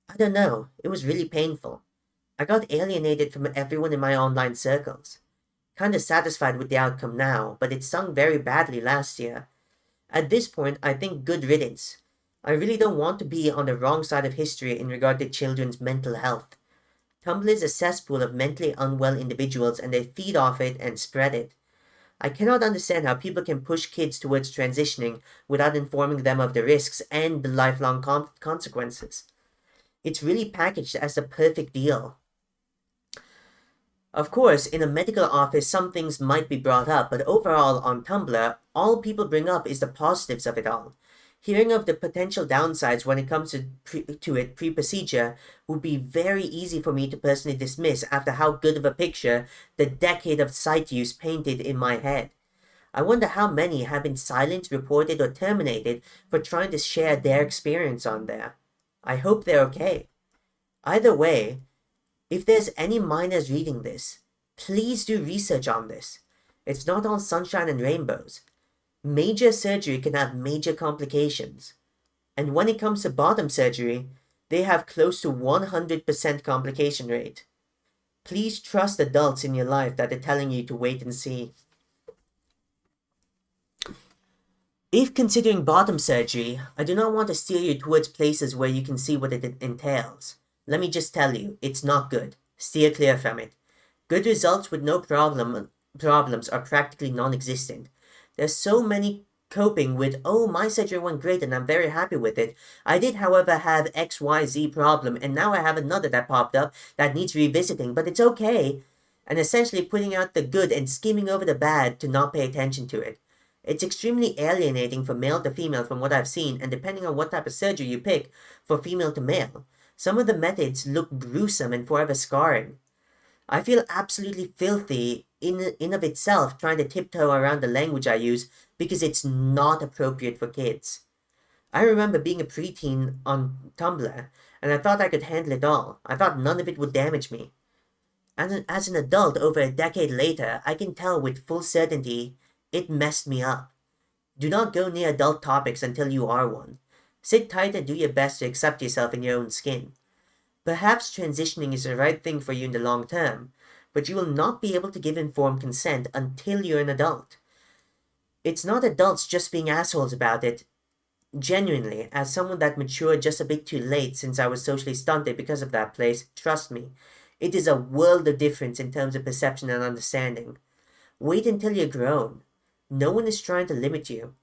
I don't know, it was really painful. I got alienated from everyone in my online circles. Kinda satisfied with the outcome now, but it stung very badly last year. At this point, I think good riddance. I really don't want to be on the wrong side of history in regard to children's mental health. Tumblr is a cesspool of mentally unwell individuals and they feed off it and spread it. I cannot understand how people can push kids towards transitioning without informing them of the risks and the lifelong consequences. It's really packaged as the perfect deal. Of course, in a medical office, some things might be brought up, but overall, on Tumblr, all people bring up is the positives of it all. Hearing of the potential downsides when it comes to it pre-procedure would be very easy for me to personally dismiss after how good of a picture the decade of site use painted in my head. I wonder how many have been silenced, reported, or terminated for trying to share their experience on there. I hope they're okay. Either way, if there's any minors reading this, please do research on this. It's not all sunshine and rainbows. Major surgery can have major complications. And when it comes to bottom surgery, they have close to 100% complication rate. Please trust adults in your life that are telling you to wait and see. If considering bottom surgery, I do not want to steer you towards places where you can see what it entails. Let me just tell you, it's not good. Steer clear from it. Good results with no problems are practically non-existent. There's so many coping with, oh, my surgery went great and I'm very happy with it. I did, however, have XYZ problem and now I have another that popped up that needs revisiting, but it's okay. And essentially putting out the good and skimming over the bad to not pay attention to it. It's extremely alienating from male to female from what I've seen, and depending on what type of surgery you pick, for female to male. Some of the methods look gruesome and forever scarring. I feel absolutely filthy in of itself trying to tiptoe around the language I use because it's not appropriate for kids. I remember being a preteen on Tumblr, and I thought I could handle it all. I thought none of it would damage me. And as an adult over a decade later, I can tell with full certainty it messed me up. Do not go near adult topics until you are one. Sit tight and do your best to accept yourself in your own skin. Perhaps transitioning is the right thing for you in the long term, but you will not be able to give informed consent until you're an adult. It's not adults just being assholes about it. Genuinely, as someone that matured just a bit too late since I was socially stunted because of that place, trust me, it is a world of difference in terms of perception and understanding. Wait until you're grown. No one is trying to limit you.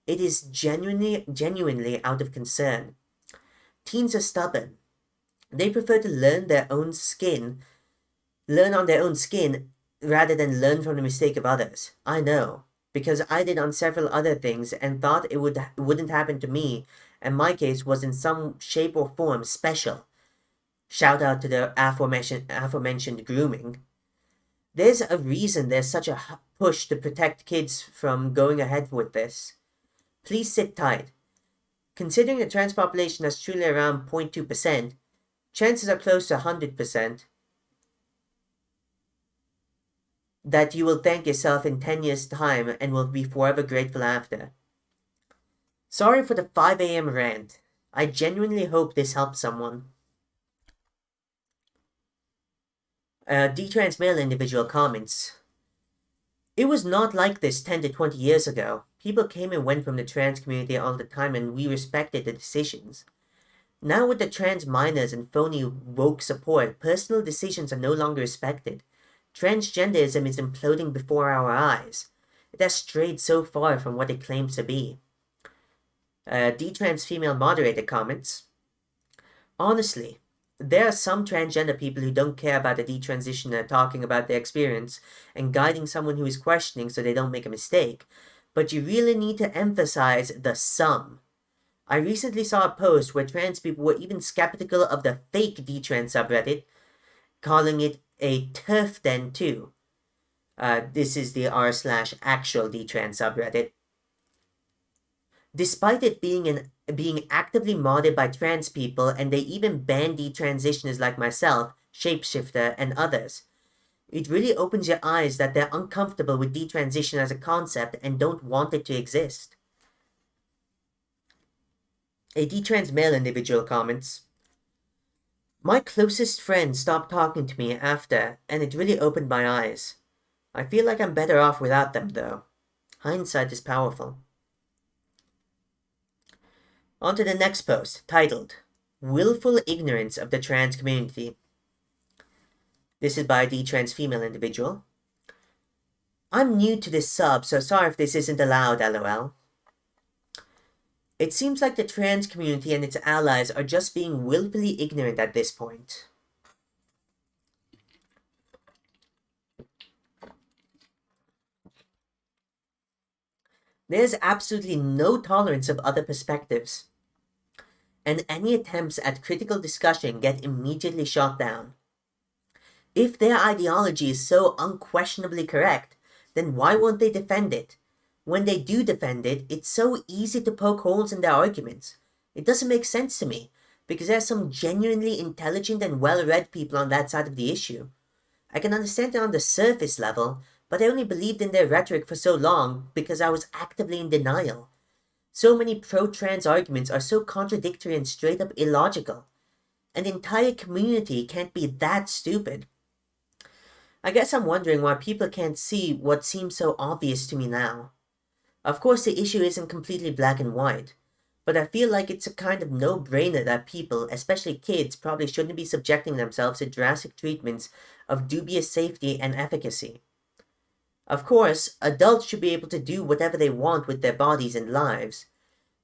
It is genuinely out of concern. Teens are stubborn. They prefer to learn on their own skin rather than learn from the mistake of others. I know, because I did on several other things and thought it wouldn't happen to me, and my case was in some shape or form special. Shout out to the aforementioned grooming. There's a reason there's such a push to protect kids from going ahead with this. Please sit tight. Considering the trans population is truly around 0.2%, chances are close to 100% that you will thank yourself in 10 years' time and will be forever grateful after. Sorry for the 5 a.m. rant. I genuinely hope this helps someone. Detrans male individual comments. It was not like this 10 to 20 years ago. People came and went from the trans community all the time and we respected the decisions. Now with the trans minors and phony woke support, personal decisions are no longer respected. Transgenderism is imploding before our eyes. It has strayed so far from what it claims to be. Detrans female moderator comments. Honestly, there are some transgender people who don't care about a detransitioner talking about their experience and guiding someone who is questioning so they don't make a mistake, but you really need to emphasize the some. I recently saw a post where trans people were even skeptical of the fake detrans subreddit, calling it a turf den too. This is the r slash actual detrans subreddit. Despite it being actively modded by trans people, and they even ban detransitioners like myself, Shapeshifter, and others. It really opens your eyes that they're uncomfortable with detransition as a concept and don't want it to exist. A detrans male individual comments, "My closest friend stopped talking to me after, and it really opened my eyes. I feel like I'm better off without them, though. Hindsight is powerful." On to the next post, titled, "Willful Ignorance of the Trans Community." This is by a detrans female individual. "I'm new to this sub, so sorry if this isn't allowed, lol. It seems like the trans community and its allies are just being willfully ignorant at this point. There's absolutely no tolerance of other perspectives, and any attempts at critical discussion get immediately shot down. If their ideology is so unquestionably correct, then why won't they defend it? When they do defend it, it's so easy to poke holes in their arguments. It doesn't make sense to me, because there's some genuinely intelligent and well-read people on that side of the issue. I can understand it on the surface level, but I only believed in their rhetoric for so long because I was actively in denial. So many pro-trans arguments are so contradictory and straight up illogical. An entire community can't be that stupid. I guess I'm wondering why people can't see what seems so obvious to me now. Of course, the issue isn't completely black and white, but I feel like it's a kind of no-brainer that people, especially kids, probably shouldn't be subjecting themselves to drastic treatments of dubious safety and efficacy. Of course, adults should be able to do whatever they want with their bodies and lives,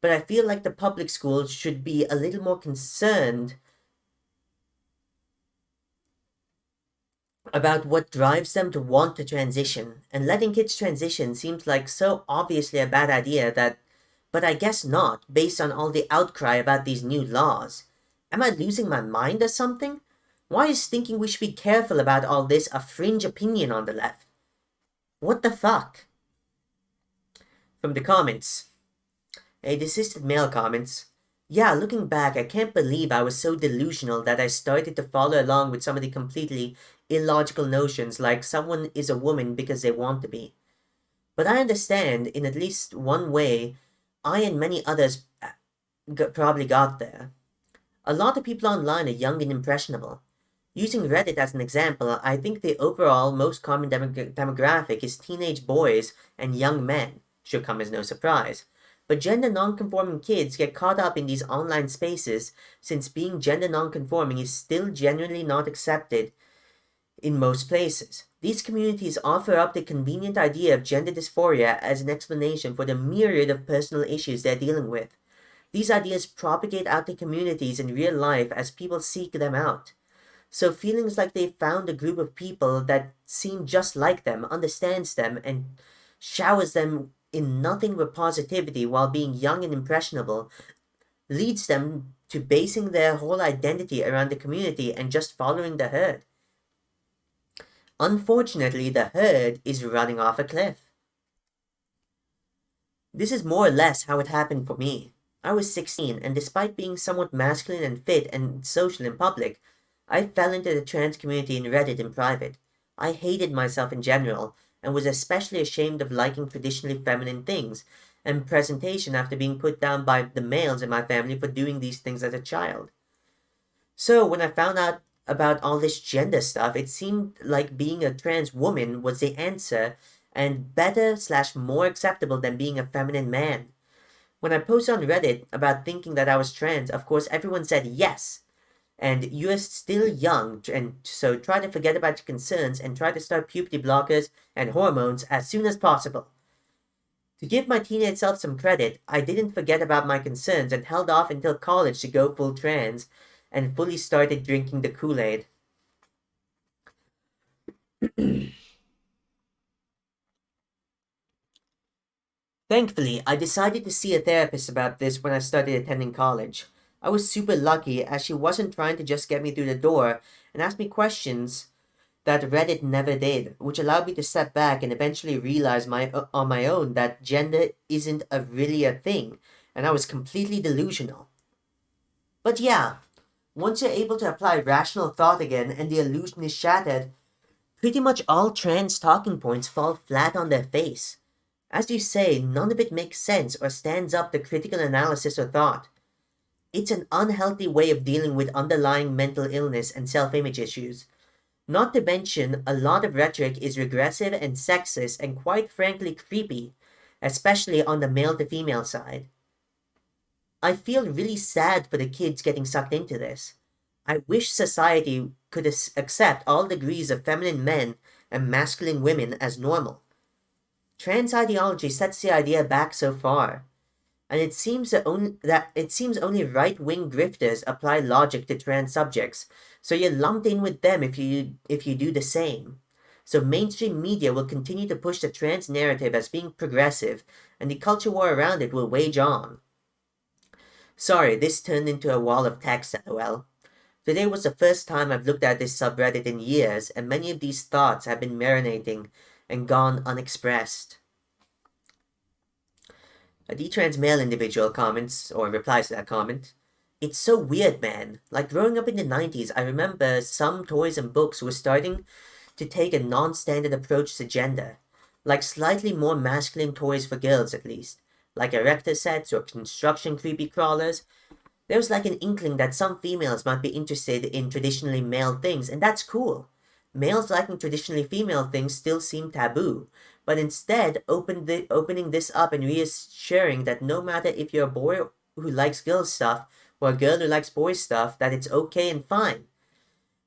but I feel like the public schools should be a little more concerned about what drives them to want to transition, and letting kids transition seems like so obviously a bad idea that, but I guess not, based on all the outcry about these new laws. Am I losing my mind or something? Why is thinking we should be careful about all this a fringe opinion on the left? What the fuck? From the comments. A desisted male comments, "Yeah, looking back, I can't believe I was so delusional that I started to follow along with some of the completely illogical notions like someone is a woman because they want to be. But I understand, in at least one way, I and many others probably got there. A lot of people online are young and impressionable. Using Reddit as an example, I think the overall most common demographic is teenage boys and young men. Should come as no surprise. But gender non-conforming kids get caught up in these online spaces since being gender non-conforming is still generally not accepted in most places. These communities offer up the convenient idea of gender dysphoria as an explanation for the myriad of personal issues they're dealing with. These ideas propagate out to communities in real life as people seek them out. So feelings like they've found a group of people that seem just like them, understands them, and showers them in nothing but positivity while being young and impressionable, leads them to basing their whole identity around the community and just following the herd. Unfortunately, the herd is running off a cliff. This is more or less how it happened for me. I was 16, and despite being somewhat masculine and fit and social in public, I fell into the trans community in Reddit in private. I hated myself in general, and was especially ashamed of liking traditionally feminine things, and presentation after being put down by the males in my family for doing these things as a child. So when I found out about all this gender stuff, it seemed like being a trans woman was the answer, and better slash more acceptable than being a feminine man. When I posted on Reddit about thinking that I was trans, of course everyone said yes. And you're still young, and so try to forget about your concerns and try to start puberty blockers and hormones as soon as possible. To give my teenage self some credit, I didn't forget about my concerns and held off until college to go full trans, and fully started drinking the Kool-Aid. Thankfully, I decided to see a therapist about this when I started attending college. I was super lucky as she wasn't trying to just get me through the door and ask me questions that Reddit never did, which allowed me to step back and eventually realize on my own that gender isn't really a thing, and I was completely delusional. But yeah, once you're able to apply rational thought again and the illusion is shattered, pretty much all trans talking points fall flat on their face. As you say, none of it makes sense or stands up to critical analysis or thought. It's an unhealthy way of dealing with underlying mental illness and self image issues. Not to mention, a lot of rhetoric is regressive and sexist and quite frankly creepy, especially on the male to female side. I feel really sad for the kids getting sucked into this. I wish society could accept all degrees of feminine men and masculine women as normal. Trans ideology sets the idea back so far, and it seems only right-wing grifters apply logic to trans subjects, so you're lumped in with them if you do the same. So mainstream media will continue to push the trans narrative as being progressive, and the culture war around it will wage on. Sorry, this turned into a wall of text, lol. Today was the first time I've looked at this subreddit in years, and many of these thoughts have been marinating and gone unexpressed. A detrans male individual comments, or replies to that comment, "It's so weird, man. Like growing up in the 90s, I remember some toys and books were starting to take a non-standard approach to gender. Like slightly more masculine toys for girls, at least. Like erector sets or construction creepy crawlers. There was like an inkling that some females might be interested in traditionally male things, and that's cool. Males liking traditionally female things still seem taboo, but instead opening this up and reassuring that no matter if you're a boy who likes girl stuff or a girl who likes boy stuff, that it's okay and fine.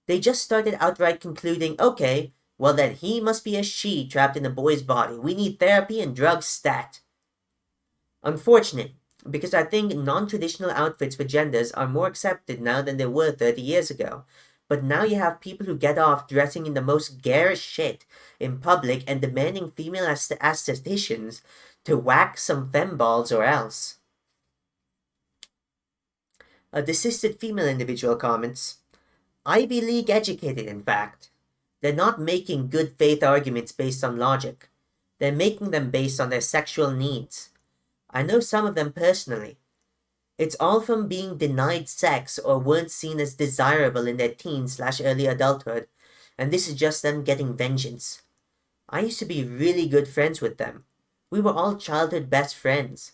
They just started outright concluding, okay, well then he must be a she trapped in a boy's body. We need therapy and drugs stat. Unfortunate, because I think non-traditional outfits for genders are more accepted now than they were 30 years ago. But now you have people who get off dressing in the most garish shit in public and demanding female aestheticians to whack some femballs or else. A desisted female individual comments, Ivy League educated, in fact. They're not making good faith arguments based on logic. They're making them based on their sexual needs. I know some of them personally. It's all from being denied sex or weren't seen as desirable in their teen/early adulthood, and this is just them getting vengeance. I used to be really good friends with them. We were all childhood best friends.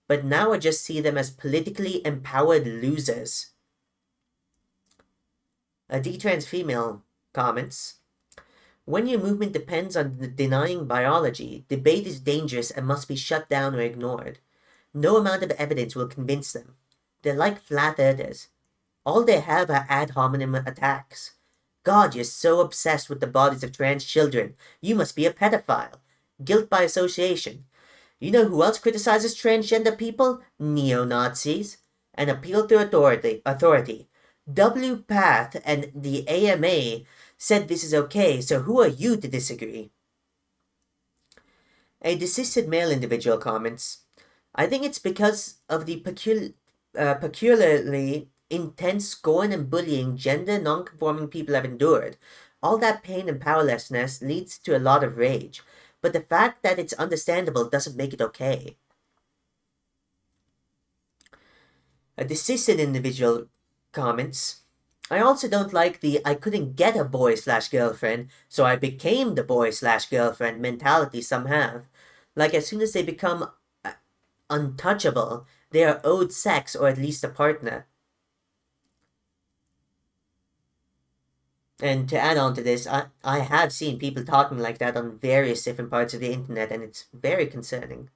But now I just see them as politically empowered losers. A detrans female comments, when your movement depends on denying biology, debate is dangerous and must be shut down or ignored. No amount of evidence will convince them. They're like flat earthers. All they have are ad hominem attacks. God, you're so obsessed with the bodies of trans children. You must be a pedophile. Guilt by association. You know who else criticizes transgender people? Neo-Nazis. An appeal to authority. W. Path and the AMA said this is okay, so who are you to disagree? A desisted male individual comments, I think it's because of the peculiarly intense scorn and bullying gender non-conforming people have endured. All that pain and powerlessness leads to a lot of rage, but the fact that it's understandable doesn't make it okay. A desisted individual comments, I also don't like the I couldn't get a boy/girlfriend, so I became the boy/girlfriend mentality some have. Like as soon as they become untouchable, they are owed sex or at least a partner. And to add on to this, I have seen people talking like that on various different parts of the internet, and it's very concerning.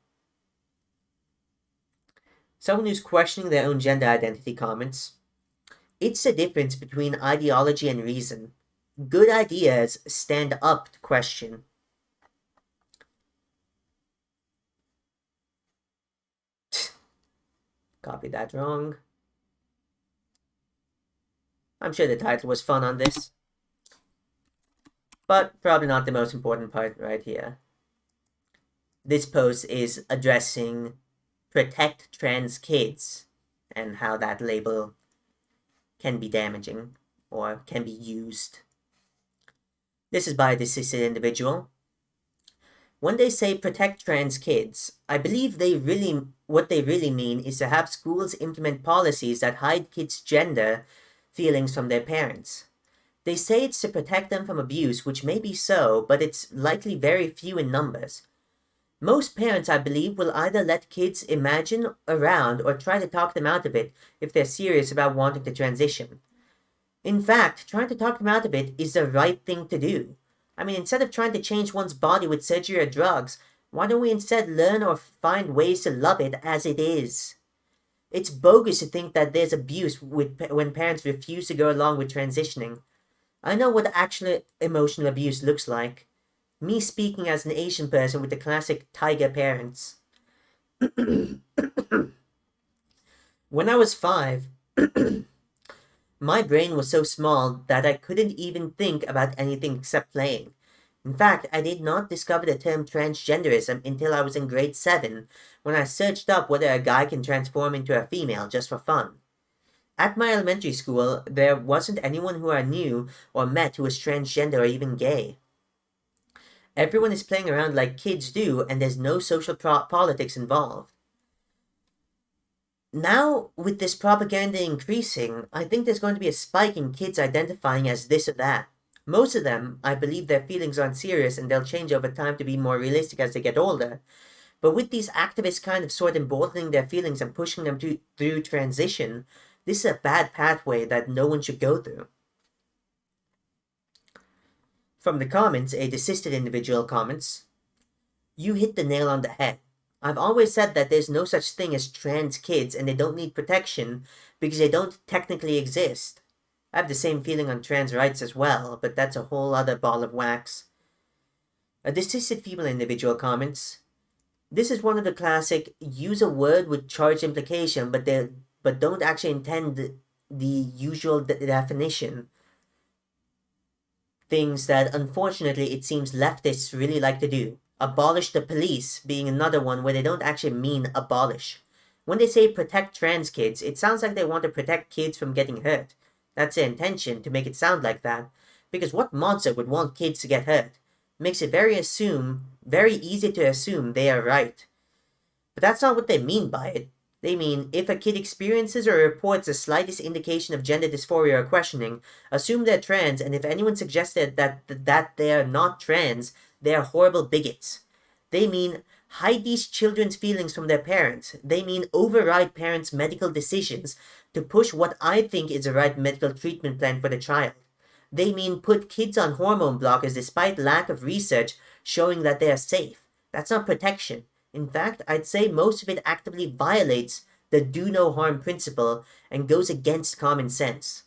Someone who's questioning their own gender identity comments, it's the difference between ideology and reason. Good ideas stand up to question. Copy that wrong. I'm sure the title was fun on this. But probably not the most important part right here. This post is addressing protect trans kids and how that label can be damaging or can be used. This is by a deceased individual. When they say protect trans kids, I believe what they really mean is to have schools implement policies that hide kids' gender feelings from their parents. They say it's to protect them from abuse, which may be so, but it's likely very few in numbers. Most parents, I believe, will either let kids imagine around or try to talk them out of it if they're serious about wanting to transition. In fact, trying to talk them out of it is the right thing to do. I mean, instead of trying to change one's body with surgery or drugs, why don't we instead learn or find ways to love it as it is? It's bogus to think that there's abuse when parents refuse to go along with transitioning. I know what actual emotional abuse looks like. Me speaking as an Asian person with the classic tiger parents. When I was 5, my brain was so small that I couldn't even think about anything except playing. In fact, I did not discover the term transgenderism until I was in grade 7, when I searched up whether a guy can transform into a female just for fun. At my elementary school, there wasn't anyone who I knew or met who was transgender or even gay. Everyone is playing around like kids do, and there's no social politics involved. Now, with this propaganda increasing, I think there's going to be a spike in kids identifying as this or that. Most of them, I believe their feelings aren't serious and they'll change over time to be more realistic as they get older. But with these activists kind of sort emboldening their feelings and pushing them through transition, this is a bad pathway that no one should go through. From the comments, a desisted individual comments, "You hit the nail on the head. I've always said that there's no such thing as trans kids and they don't need protection because they don't technically exist. I have the same feeling on trans rights as well, but that's a whole other ball of wax." A desisted female individual comments, "This is one of the classic use a word with charged implication but don't actually intend the usual definition. Things that unfortunately it seems leftists really like to do. Abolish the police being another one where they don't actually mean abolish. When they say protect trans kids, it sounds like they want to protect kids from getting hurt. That's their intention, to make it sound like that. Because what monster would want kids to get hurt? Makes it very easy to assume they are right. But that's not what they mean by it. They mean, if a kid experiences or reports the slightest indication of gender dysphoria or questioning, assume they're trans, and if anyone suggested that they are not trans, they are horrible bigots. They mean, hide these children's feelings from their parents. They mean, override parents' medical decisions to push what I think is the right medical treatment plan for the child. They mean, put kids on hormone blockers despite lack of research showing that they are safe. That's not protection. In fact, I'd say most of it actively violates the do no harm principle and goes against common sense."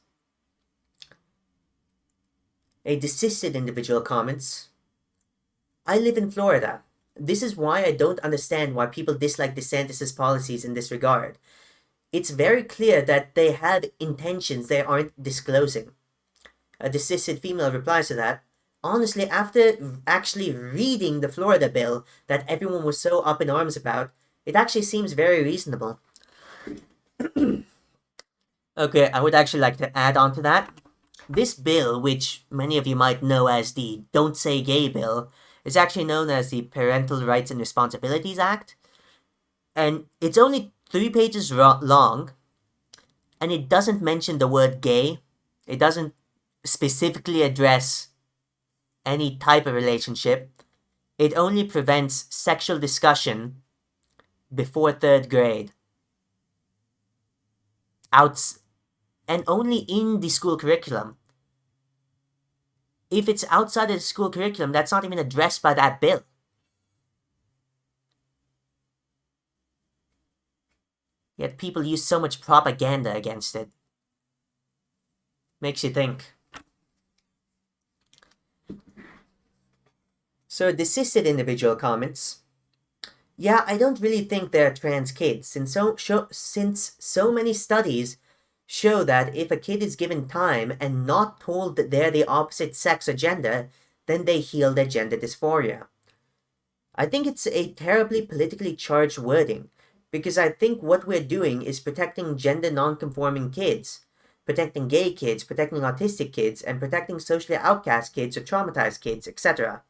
A desisted individual comments, "I live in Florida. This is why I don't understand why people dislike DeSantis' policies in this regard. It's very clear that they have intentions they aren't disclosing." A desisted female replies to that, "Honestly, after actually reading the Florida bill that everyone was so up in arms about, it actually seems very reasonable." Okay, I would actually like to add on to that. This bill, which many of you might know as the Don't Say Gay bill, is actually known as the Parental Rights and Responsibilities Act. And it's only 3 pages long, and it doesn't mention the word gay. It doesn't specifically address any type of relationship. It only prevents sexual discussion before 3rd grade. And only in the school curriculum. If it's outside of the school curriculum, that's not even addressed by that bill. Yet people use so much propaganda against it. Makes you think. So a desisted individual comments, "Yeah, I don't really think they're trans kids, since so many studies show that if a kid is given time and not told that they're the opposite sex or gender, then they heal their gender dysphoria. I think it's a terribly politically charged wording. Because I think what we're doing is protecting gender non-conforming kids, protecting gay kids, protecting autistic kids, and protecting socially outcast kids or traumatized kids, etc.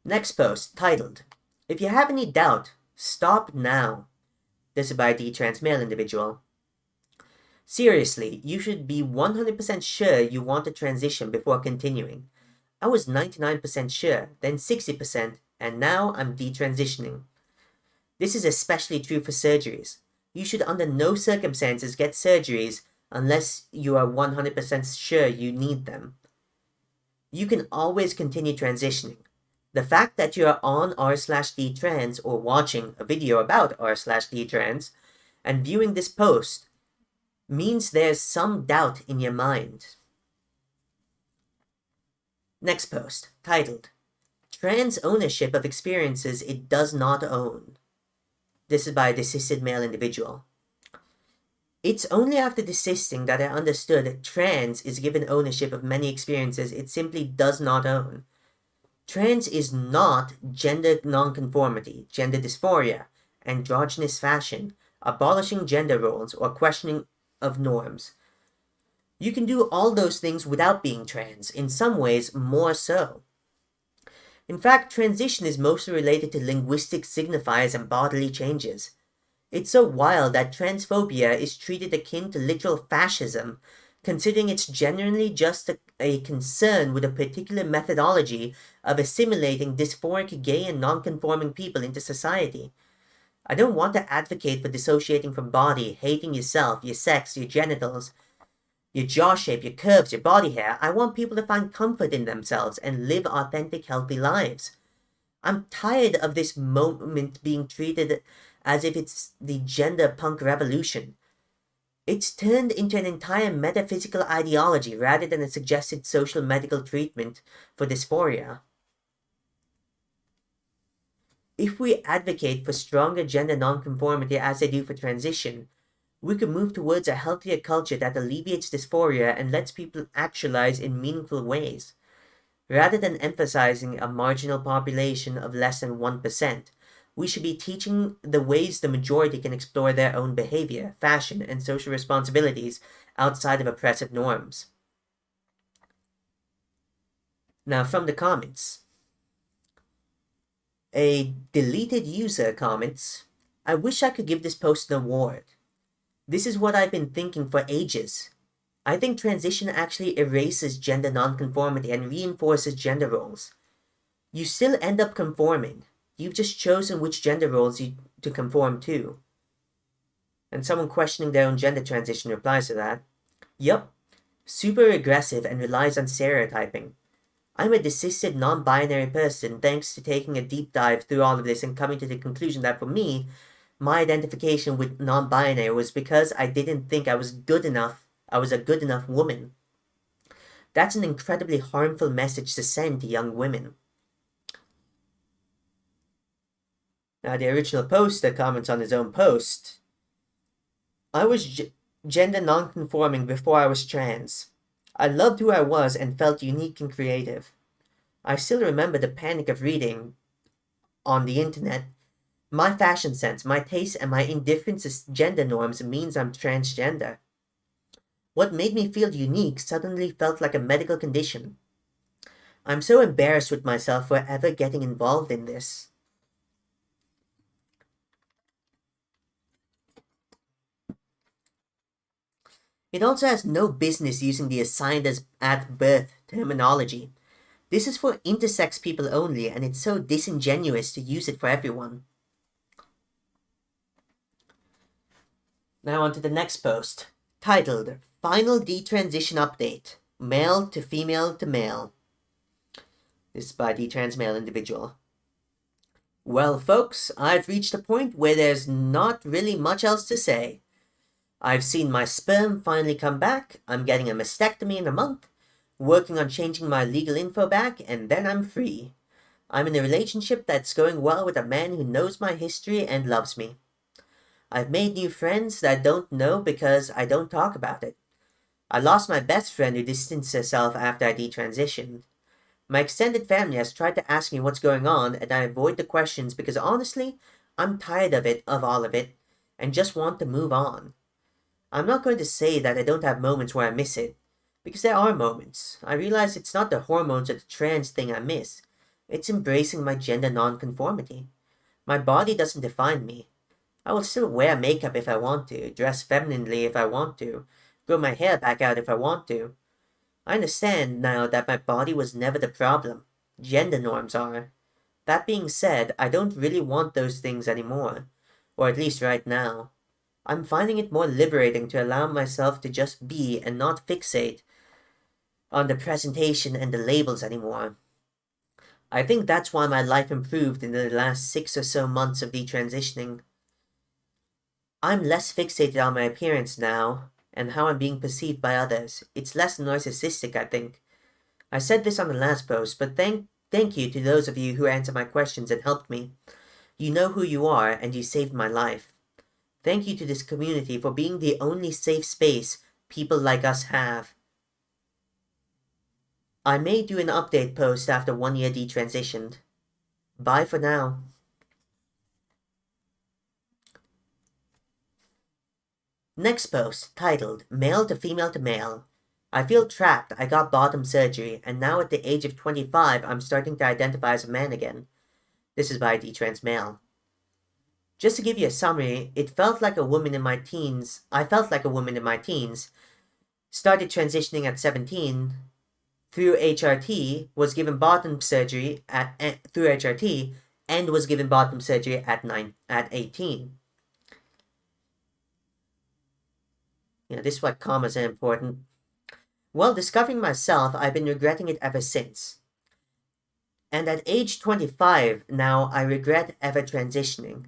Next post, titled, "If you have any doubt, stop now." This is by a detrans male individual. Seriously, you should be 100% sure you want to transition before continuing. I was 99% sure, then 60%, and now I'm detransitioning. This is especially true for surgeries. You should under no circumstances get surgeries unless you are 100% sure you need them. You can always continue transitioning. The fact that you are on r/detrans or watching a video about r/detrans and viewing this post means there's some doubt in your mind. Next post, titled, "Trans ownership of experiences it does not own." This is by a desisted male individual. It's only after desisting that I understood that trans is given ownership of many experiences it simply does not own. Trans is not gender nonconformity, gender dysphoria, androgynous fashion, abolishing gender roles, or questioning of norms. You can do all those things without being trans, in some ways more so. In fact, transition is mostly related to linguistic signifiers and bodily changes. It's so wild that transphobia is treated akin to literal fascism, considering it's genuinely just a concern with a particular methodology of assimilating dysphoric gay and non-conforming people into society. I don't want to advocate for dissociating from body, hating yourself, your sex, your genitals, your jaw shape, your curves, your body hair. I want people to find comfort in themselves and live authentic, healthy lives. I'm tired of this moment being treated as if it's the gender punk revolution. It's turned into an entire metaphysical ideology rather than a suggested social medical treatment for dysphoria. If we advocate for stronger gender nonconformity as they do for transition, we could move towards a healthier culture that alleviates dysphoria and lets people actualize in meaningful ways. Rather than emphasizing a marginal population of less than 1%, we should be teaching the ways the majority can explore their own behavior, fashion, and social responsibilities outside of oppressive norms. Now, from the comments. A deleted user comments, "I wish I could give this post an award. This is what I've been thinking for ages. I think transition actually erases gender nonconformity and reinforces gender roles. You still end up conforming. You've just chosen which gender roles to conform to." And someone questioning their own gender transition replies to that, "Yup, super aggressive and relies on stereotyping. I'm a desisted non-binary person thanks to taking a deep dive through all of this and coming to the conclusion that for me, my identification with non-binary was because I didn't think I was good enough. I was a good enough woman." That's an incredibly harmful message to send to young women. Now, the original poster comments on his own post, "I was gender non-conforming before I was trans. I loved who I was and felt unique and creative. I still remember the panic of reading on the internet, 'My fashion sense, my taste, and my indifference to gender norms means I'm transgender.' What made me feel unique suddenly felt like a medical condition. I'm so embarrassed with myself for ever getting involved in this." It also has no business using the assigned as at birth terminology. This is for intersex people only, and it's so disingenuous to use it for everyone. Now on to the next post, titled, "Final Detransition Update, Male to Female to Male." This is by a detrans male individual. "Well, folks, I've reached a point where there's not really much else to say. I've seen my sperm finally come back, I'm getting a mastectomy in a month, working on changing my legal info back, and then I'm free. I'm in a relationship that's going well with a man who knows my history and loves me. I've made new friends that I don't know because I don't talk about it. I lost my best friend who distanced herself after I detransitioned. My extended family has tried to ask me what's going on, and I avoid the questions because honestly, I'm tired of all of it, and just want to move on. I'm not going to say that I don't have moments where I miss it, because there are moments. I realize it's not the hormones or the trans thing I miss. It's embracing my gender nonconformity. My body doesn't define me. I will still wear makeup if I want to, dress femininely if I want to, grow my hair back out if I want to. I understand now that my body was never the problem. Gender norms are. That being said, I don't really want those things anymore. Or at least right now. I'm finding it more liberating to allow myself to just be and not fixate on the presentation and the labels anymore. I think that's why my life improved in the last 6 or so months of detransitioning. I'm less fixated on my appearance now and how I'm being perceived by others. It's less narcissistic, I think. I said this on the last post, but thank you to those of you who answered my questions and helped me. You know who you are, and you saved my life. Thank you to this community for being the only safe space people like us have. I may do an update post after 1 year detransitioned. Bye for now. Next post, titled Male to Female to Male. I feel trapped. I got bottom surgery, and now at the age of 25, I'm starting to identify as a man again. This is by Detrans Male. Just to give you a summary, it felt like a woman in my teens. I felt like a woman in my teens. Started transitioning at 17. Through HRT, was given bottom surgery through HRT, and was given bottom surgery at 18. This is why commas are important. Well, discovering myself, I've been regretting it ever since. And at age 25 now, I regret ever transitioning.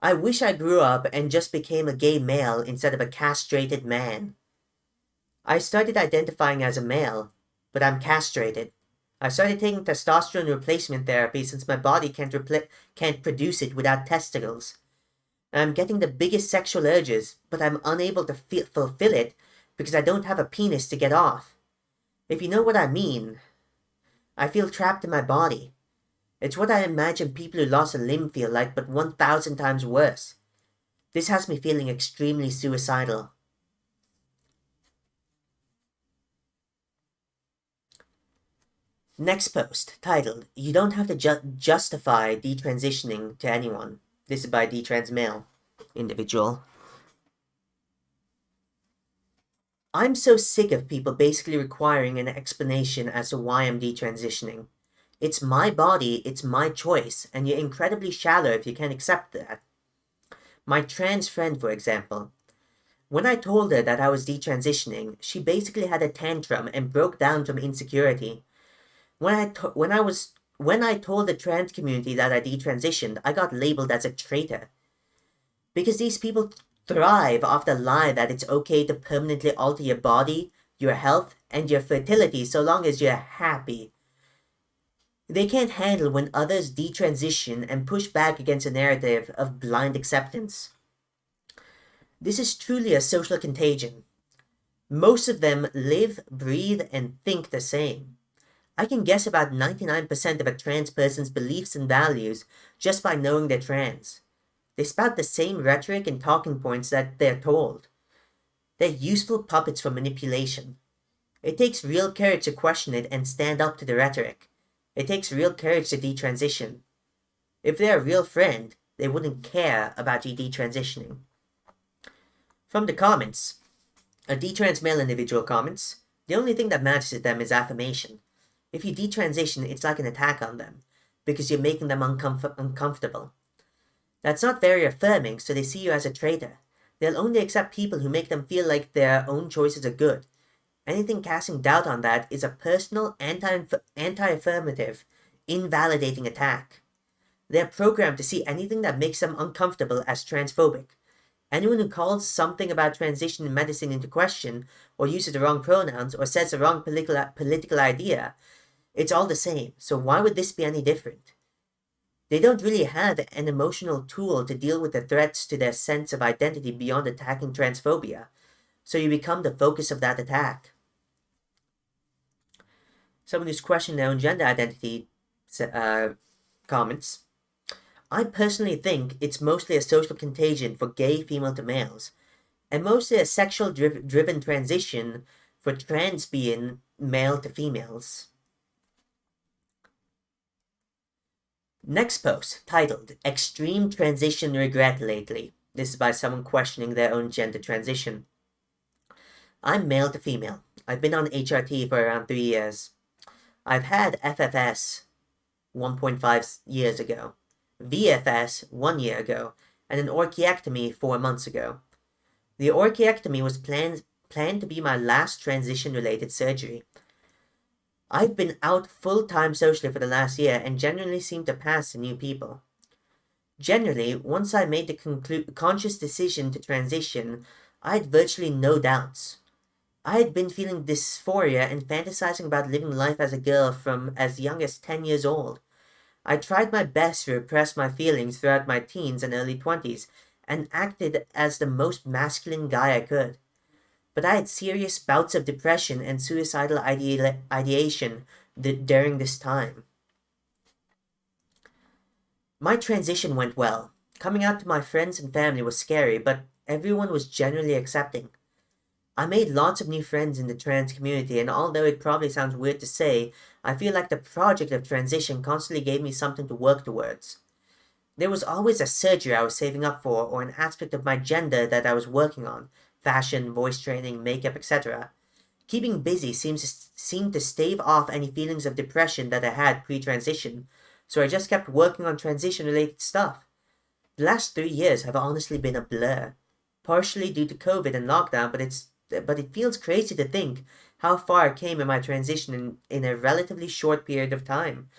I wish I grew up and just became a gay male instead of a castrated man. I started identifying as a male, but I'm castrated. I started taking testosterone replacement therapy since my body can't produce it without testicles. I'm getting the biggest sexual urges, but I'm unable to fulfill it because I don't have a penis to get off. If you know what I mean, I feel trapped in my body. It's what I imagine people who lost a limb feel like, but 1,000 times worse. This has me feeling extremely suicidal. Next post, titled, You Don't Have to Justify Detransitioning to Anyone. This is by Detrans Male individual. I'm so sick of people basically requiring an explanation as to why I'm detransitioning. It's my body, it's my choice, and you're incredibly shallow if you can't accept that. My trans friend, for example. When I told her that I was detransitioning, she basically had a tantrum and broke down from insecurity. When I told the trans community that I detransitioned, I got labeled as a traitor. Because these people thrive off the lie that it's okay to permanently alter your body, your health, and your fertility so long as you're happy. They can't handle when others detransition and push back against a narrative of blind acceptance. This is truly a social contagion. Most of them live, breathe, and think the same. I can guess about 99% of a trans person's beliefs and values just by knowing they're trans. They spout the same rhetoric and talking points that they're told. They're useful puppets for manipulation. It takes real courage to question it and stand up to the rhetoric. It takes real courage to detransition. If they're a real friend, they wouldn't care about you detransitioning. From the comments, a detrans male individual comments, the only thing that matters to them is affirmation. If you detransition, it's like an attack on them, because you're making them uncomfortable. That's not very affirming, so they see you as a traitor. They'll only accept people who make them feel like their own choices are good. Anything casting doubt on that is a personal, anti-affirmative, invalidating attack. They're programmed to see anything that makes them uncomfortable as transphobic. Anyone who calls something about transition in medicine into question, or uses the wrong pronouns, or says the wrong political idea, it's all the same, so why would this be any different? They don't really have an emotional tool to deal with the threats to their sense of identity beyond attacking transphobia. so you become the focus of that attack. Someone who's questioning their own gender identity comments, I personally think it's mostly a social contagion for gay female to males, and mostly a sexual driven transition for trans being male to females. Next post, titled Extreme Transition Regret Lately. This is by someone questioning their own gender transition. I'm male to female. I've been on HRT for around 3 years. I've had FFS 1.5 years ago, VFS 1 year ago, and an orchiectomy 4 months ago. The orchiectomy was planned to be my last transition-related surgery. I've been out full-time socially for the last year and generally seem to pass to new people. Generally, once I made the conscious decision to transition, I had virtually no doubts. I had been feeling dysphoria and fantasizing about living life as a girl from as young as 10 years old. I tried my best to repress my feelings throughout my teens and early 20s and acted as the most masculine guy I could. But I had serious bouts of depression and suicidal ideation during this time. My transition went well. Coming out to my friends and family was scary, but everyone was generally accepting. I made lots of new friends in the trans community, and although it probably sounds weird to say, I feel like the project of transition constantly gave me something to work towards. There was always a surgery I was saving up for, or an aspect of my gender that I was working on: fashion, voice training, makeup, etc. Keeping busy seemed to stave off any feelings of depression that I had pre-transition, so I just kept working on transition-related stuff. The last 3 years have honestly been a blur, partially due to COVID and lockdown, but it feels crazy to think how far I came in my transition in a relatively short period of time.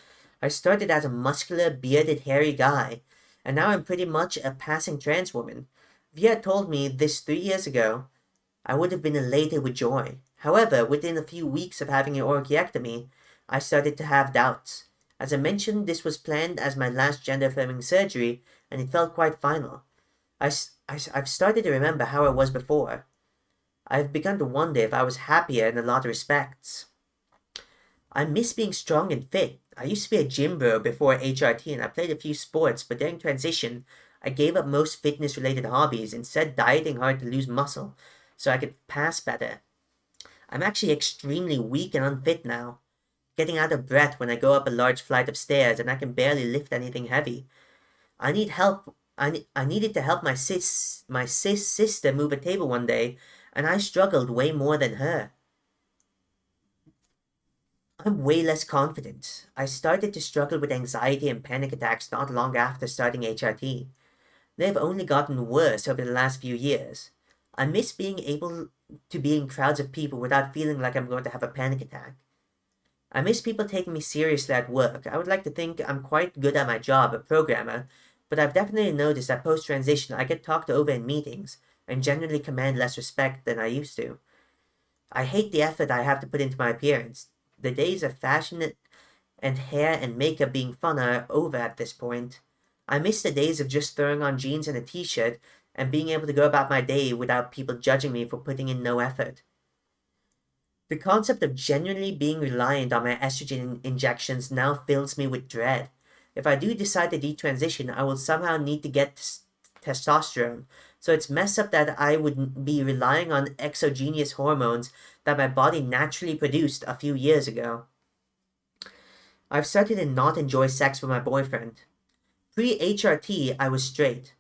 I started as a muscular, bearded, hairy guy, and now I'm pretty much a passing trans woman. If you had told me this 3 years ago, I would have been elated with joy. However, within a few weeks of having an orchiectomy, I started to have doubts. As I mentioned, this was planned as my last gender-affirming surgery, and it felt quite final. I've started to remember how I was before. I've begun to wonder if I was happier in a lot of respects. I miss being strong and fit. I used to be a gym bro before HRT, and I played a few sports, but during transition, I gave up most fitness-related hobbies, instead dieting hard to lose muscle, so I could pass better. I'm actually extremely weak and unfit now, getting out of breath when I go up a large flight of stairs, and I can barely lift anything heavy. I need help. I needed to help my cis sister move a table one day, and I struggled way more than her. I'm way less confident. I started to struggle with anxiety and panic attacks not long after starting HRT. They've only gotten worse over the last few years. I miss being able to be in crowds of people without feeling like I'm going to have a panic attack. I miss people taking me seriously at work. I would like to think I'm quite good at my job, a programmer, but I've definitely noticed that post-transition I get talked over in meetings and generally command less respect than I used to. I hate the effort I have to put into my appearance. The days of fashion and hair and makeup being fun are over at this point. I miss the days of just throwing on jeans and a t-shirt and being able to go about my day without people judging me for putting in no effort. The concept of genuinely being reliant on my estrogen injections now fills me with dread. If I do decide to detransition, I will somehow need to get testosterone, so it's messed up that I would be relying on exogenous hormones that my body naturally produced a few years ago. I've started to not enjoy sex with my boyfriend. Pre-HRT, I was straight.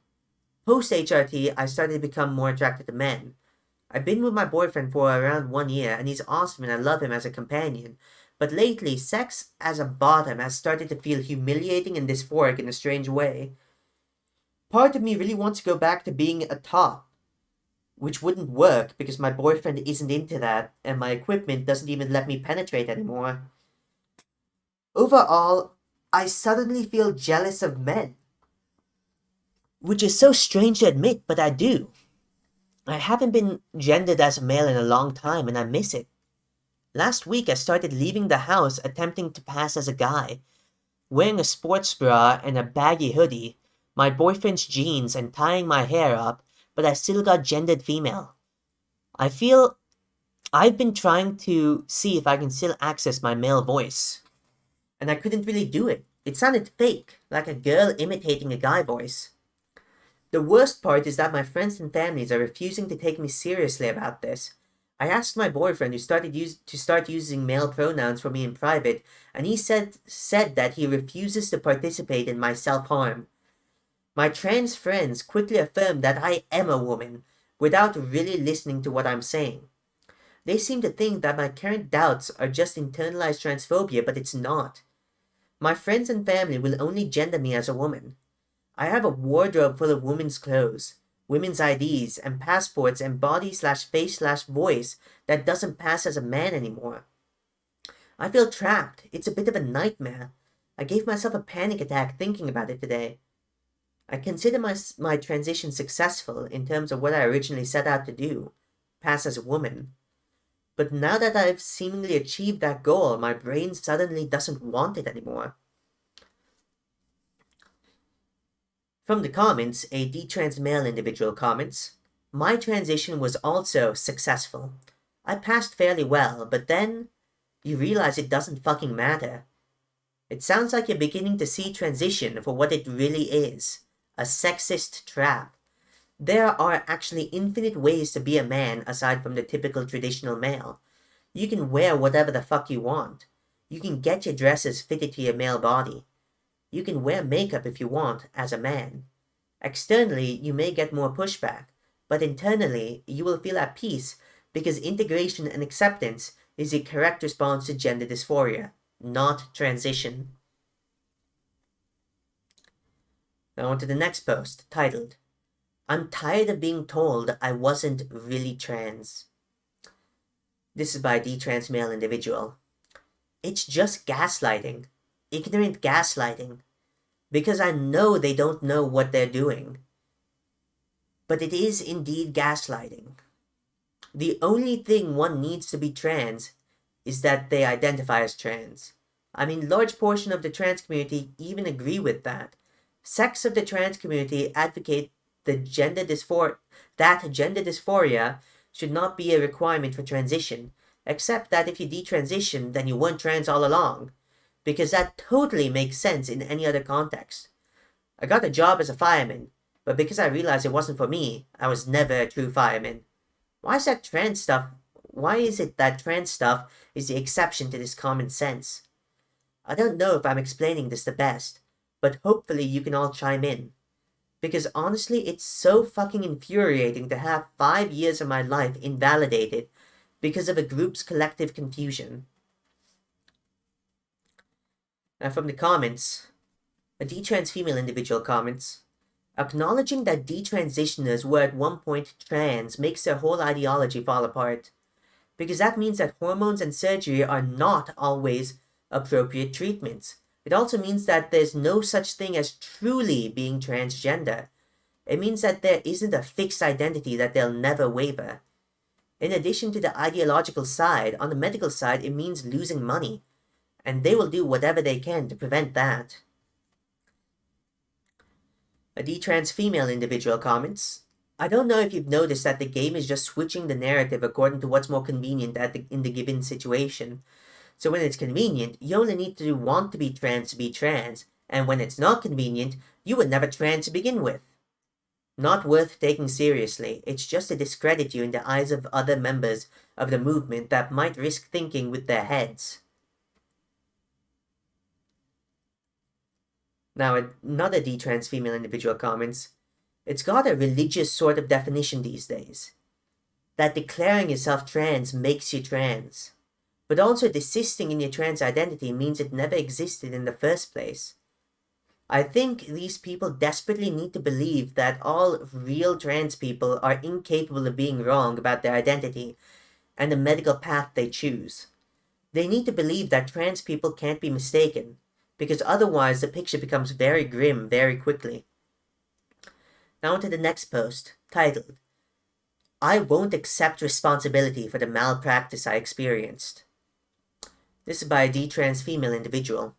Post-HRT, I started to become more attracted to men. I've been with my boyfriend for around 1 year, and he's awesome and I love him as a companion. But lately, sex as a bottom has started to feel humiliating and dysphoric in a strange way. Part of me really wants to go back to being a top, which wouldn't work because my boyfriend isn't into that, and my equipment doesn't even let me penetrate anymore. Overall, I suddenly feel jealous of men. Which is so strange to admit, but I do. I haven't been gendered as a male in a long time, and I miss it. Last week, I started leaving the house attempting to pass as a guy, wearing a sports bra and a baggy hoodie, my boyfriend's jeans, and tying my hair up, but I still got gendered female. I feel I've been trying to see if I can still access my male voice, and I couldn't really do it. It sounded fake, like a girl imitating a guy voice. The worst part is that my friends and families are refusing to take me seriously about this. I asked my boyfriend to start using male pronouns for me in private, and he said that he refuses to participate in my self-harm. My trans friends quickly affirmed that I am a woman, without really listening to what I'm saying. They seem to think that my current doubts are just internalized transphobia, but it's not. My friends and family will only gender me as a woman. I have a wardrobe full of women's clothes, women's IDs, and passports and body/face/voice that doesn't pass as a man anymore. I feel trapped. It's a bit of a nightmare. I gave myself a panic attack thinking about it today. I consider my transition successful in terms of what I originally set out to do, pass as a woman. But now that I've seemingly achieved that goal, my brain suddenly doesn't want it anymore. From the comments, a detrans male individual comments, my transition was also successful. I passed fairly well, but then you realize it doesn't fucking matter. It sounds like you're beginning to see transition for what it really is, a sexist trap. There are actually infinite ways to be a man aside from the typical traditional male. You can wear whatever the fuck you want. You can get your dresses fitted to your male body. You can wear makeup if you want, as a man. Externally, you may get more pushback, but internally, you will feel at peace because integration and acceptance is the correct response to gender dysphoria, not transition. Now on to the next post, titled, I'm tired of being told I wasn't really trans. This is by a detrans male individual. It's just gaslighting. Ignorant gaslighting. Because I know they don't know what they're doing. But it is indeed gaslighting. The only thing one needs to be trans is that they identify as trans. I mean, large portion of the trans community even agree with that. Sects of the trans community advocate that gender dysphoria should not be a requirement for transition, except that if you detransition, then you weren't trans all along. Because that totally makes sense in any other context. I got a job as a fireman, but because I realized it wasn't for me, I was never a true fireman. Why is it that trans stuff is the exception to this common sense? I don't know if I'm explaining this the best, but hopefully you can all chime in. Because honestly, it's so fucking infuriating to have 5 years of my life invalidated because of a group's collective confusion. Now from the comments, a detrans female individual comments, acknowledging that detransitioners were at one point trans makes their whole ideology fall apart, because that means that hormones and surgery are not always appropriate treatments. It also means that there's no such thing as truly being transgender. It means that there isn't a fixed identity that they'll never waver. In addition to the ideological side, on the medical side, it means losing money, and they will do whatever they can to prevent that. A detrans female individual comments, I don't know if you've noticed that the game is just switching the narrative according to what's more convenient in the given situation. So when it's convenient, you only need to want to be trans, and when it's not convenient, you were never trans to begin with. Not worth taking seriously, it's just to discredit you in the eyes of other members of the movement that might risk thinking with their heads. Now another detrans female individual comments, it's got a religious sort of definition these days. That declaring yourself trans makes you trans. But also desisting in your trans identity means it never existed in the first place. I think these people desperately need to believe that all real trans people are incapable of being wrong about their identity and the medical path they choose. They need to believe that trans people can't be mistaken, because otherwise the picture becomes very grim very quickly. Now on to the next post, titled, I won't accept responsibility for the malpractice I experienced. This is by a detrans female individual.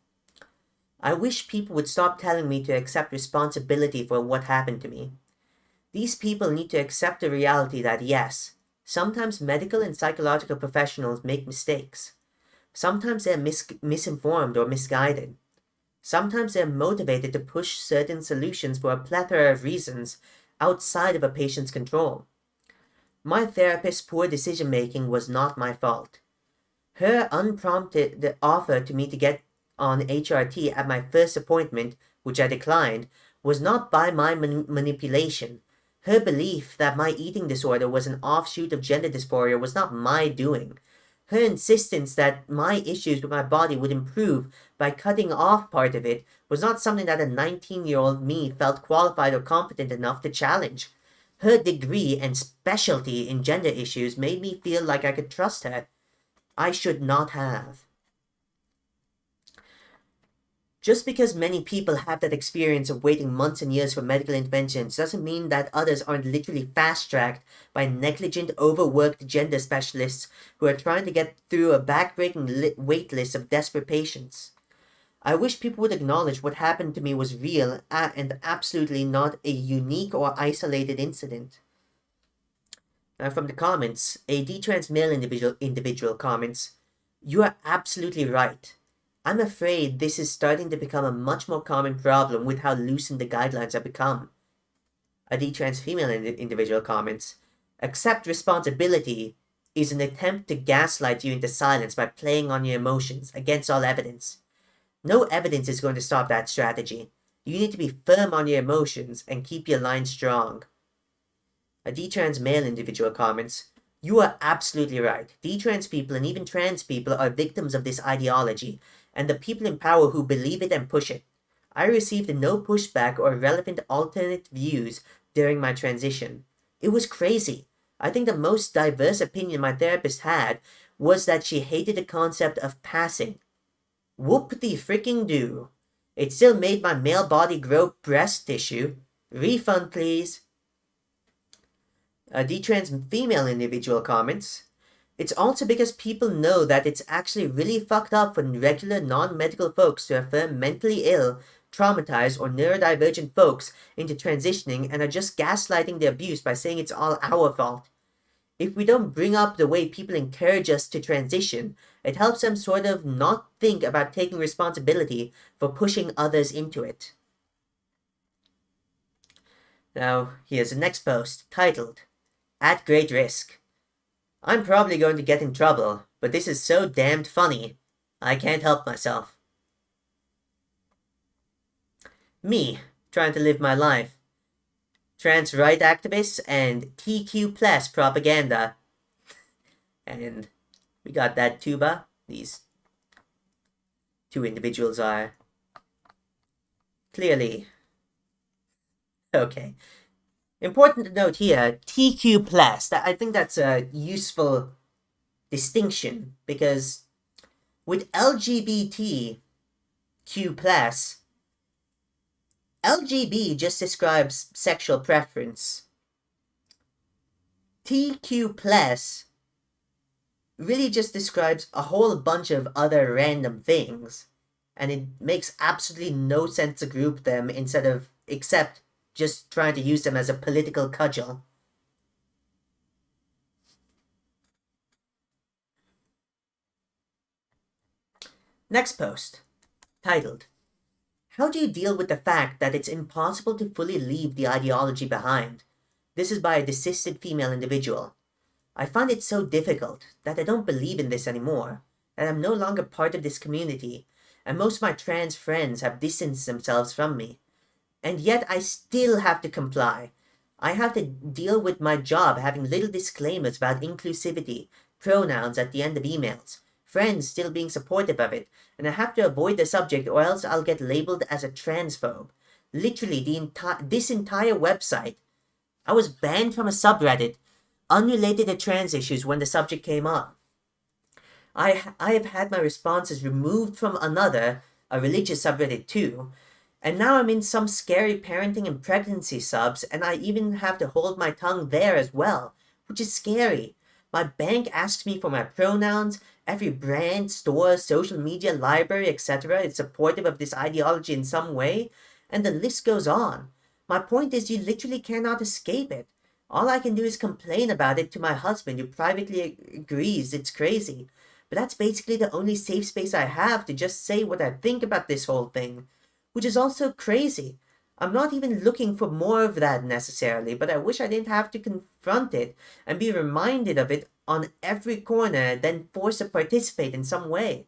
I wish people would stop telling me to accept responsibility for what happened to me. These people need to accept the reality that yes, Sometimes medical and psychological professionals make mistakes. Sometimes they're misinformed or misguided. Sometimes they're motivated to push certain solutions for a plethora of reasons outside of a patient's control. My therapist's poor decision making was not my fault. Her unprompted offer to me to get on HRT at my first appointment, which I declined, was not by my manipulation. Her belief that my eating disorder was an offshoot of gender dysphoria was not my doing. Her insistence that my issues with my body would improve by cutting off part of it was not something that a 19-year-old me felt qualified or competent enough to challenge. Her degree and specialty in gender issues made me feel like I could trust her. I should not have. Just because many people have that experience of waiting months and years for medical interventions doesn't mean that others aren't literally fast-tracked by negligent, overworked gender specialists who are trying to get through a backbreaking wait list of desperate patients. I wish people would acknowledge what happened to me was real and absolutely not a unique or isolated incident. Now from the comments, a detrans male individual comments, "You are absolutely right. I'm afraid this is starting to become a much more common problem with how loosened the guidelines have become." A detrans female individual comments, "Accept responsibility is an attempt to gaslight you into silence by playing on your emotions against all evidence. No evidence is going to stop that strategy. You need to be firm on your emotions and keep your line strong." A detrans male individual comments, "You are absolutely right. Detrans people and even trans people are victims of this ideology and the people in power who believe it and push it. I received no pushback or relevant alternate views during my transition. It was crazy. I think the most diverse opinion my therapist had was that she hated the concept of passing. Whoop the freaking do. It still made my male body grow breast tissue. Refund, please." A detrans female individual comments, "It's also because people know that it's actually really fucked up for regular non-medical folks to affirm mentally ill, traumatized, or neurodivergent folks into transitioning and are just gaslighting the abuse by saying it's all our fault. If we don't bring up the way people encourage us to transition, it helps them sort of not think about taking responsibility for pushing others into it." Now, here's the next post, titled, "At Great Risk. I'm probably going to get in trouble, but this is so damned funny. I can't help myself. Me, trying to live my life. Trans right activists and TQ plus propaganda." And we got that tuba. These two individuals are clearly... Okay. Important to note here, TQ plus. I think that's a useful distinction because with LGBTQ plus, LGB just describes sexual preference. TQ plus really just describes a whole bunch of other random things, and it makes absolutely no sense to group them except just trying to use them as a political cudgel. Next post, titled, "How do you deal with the fact that it's impossible to fully leave the ideology behind?" This is by a desisted female individual. "I find it so difficult that I don't believe in this anymore, that I'm no longer part of this community, and most of my trans friends have distanced themselves from me. And yet I still have to comply. I have to deal with my job having little disclaimers about inclusivity, pronouns at the end of emails, friends still being supportive of it, and I have to avoid the subject or else I'll get labeled as a transphobe. Literally, this entire website. I was banned from a subreddit unrelated to trans issues when the subject came up. I have had my responses removed from another, a religious subreddit too, and now I'm in some scary parenting and pregnancy subs, and I even have to hold my tongue there as well, which is scary. My bank asks me for my pronouns, every brand, store, social media, library, etc. is supportive of this ideology in some way, and the list goes on. My point is you literally cannot escape it. All I can do is complain about it to my husband, who privately agrees it's crazy. But that's basically the only safe space I have to just say what I think about this whole thing, which is also crazy. I'm not even looking for more of that necessarily, but I wish I didn't have to confront it and be reminded of it on every corner, then forced to participate in some way.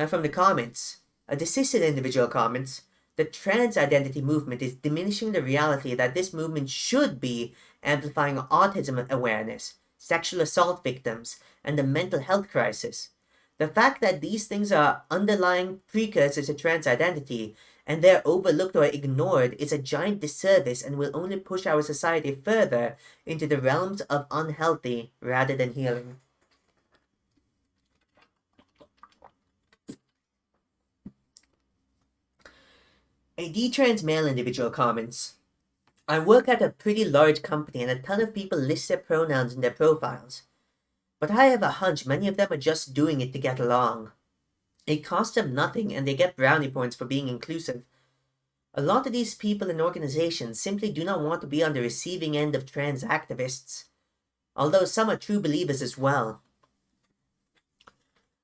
From the comments, a dissisted individual comments, the trans identity movement is diminishing the reality that this movement should be amplifying autism awareness, sexual assault victims, and the mental health crisis. The fact that these things are underlying precursors to trans identity and they're overlooked or ignored is a giant disservice and will only push our society further into the realms of unhealthy rather than healing. A detrans male individual comments, I work at a pretty large company and a ton of people list their pronouns in their profiles. But I have a hunch many of them are just doing it to get along. It costs them nothing and they get brownie points for being inclusive. A lot of these people and organizations simply do not want to be on the receiving end of trans activists, although some are true believers as well.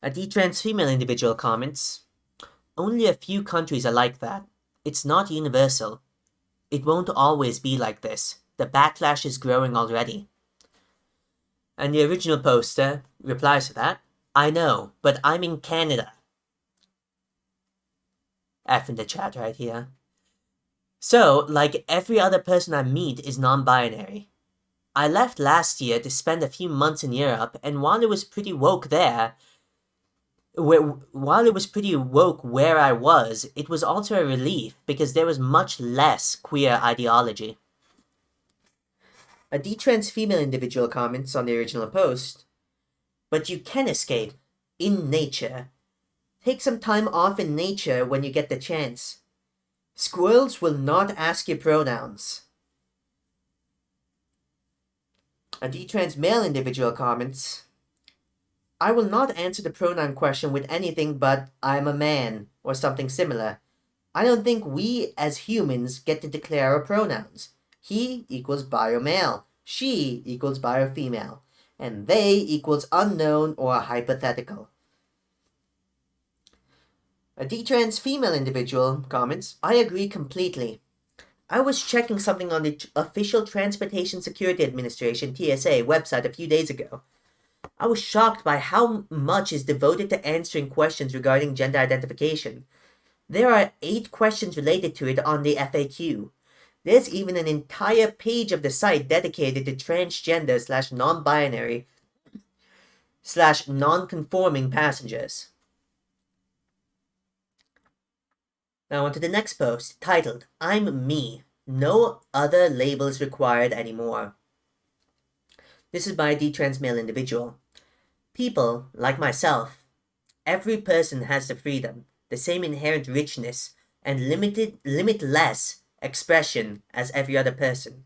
A detrans female individual comments, only a few countries are like that. It's not universal. It won't always be like this. The backlash is growing already. And the original poster replies to that, I know, but I'm in Canada. F in the chat right here. So, like every other person I meet is non-binary. I left last year to spend a few months in Europe, and while it was pretty woke there, while it was pretty woke where I was, it was also a relief because there was much less queer ideology. A detrans female individual comments on the original post, but you can escape in nature. Take some time off in nature when you get the chance. Squirrels will not ask you pronouns. A detrans male individual comments, I will not answer the pronoun question with anything but I'm a man or something similar. I don't think we as humans get to declare our pronouns. He equals biomale, she equals biofemale, and they equals unknown or hypothetical. A detrans female individual comments, I agree completely. I was checking something on the official Transportation Security Administration (TSA) website a few days ago. I was shocked by how much is devoted to answering questions regarding gender identification. There are 8 questions related to it on the FAQ. There's even an entire page of the site dedicated to transgender / non-binary / non-conforming passengers. Now on to the next post, titled, I'm me. No other labels required anymore. This is by a detrans male individual. People, like myself, every person has the freedom, the same inherent richness, and limitless expression as every other person.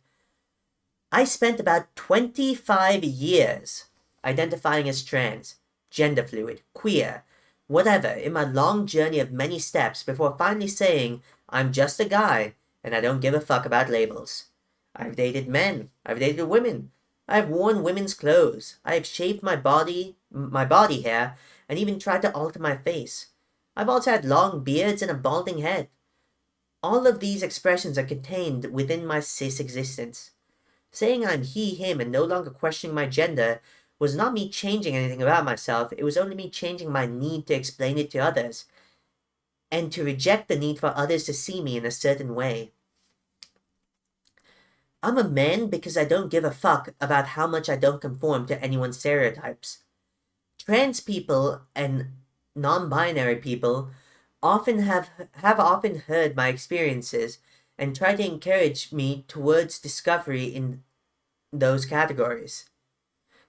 I spent about 25 years identifying as trans, gender fluid, queer, whatever, in my long journey of many steps before finally saying, I'm just a guy, and I don't give a fuck about labels. I've dated men, I've dated women, I've worn women's clothes, I have shaved my body hair, and even tried to alter my face. I've also had long beards and a balding head. All of these expressions are contained within my cis existence. Saying I'm he, him, and no longer questioning my gender was not me changing anything about myself, it was only me changing my need to explain it to others, and to reject the need for others to see me in a certain way. I'm a man because I don't give a fuck about how much I don't conform to anyone's stereotypes. Trans people and non-binary people often have often heard my experiences and try to encourage me towards discovery in those categories.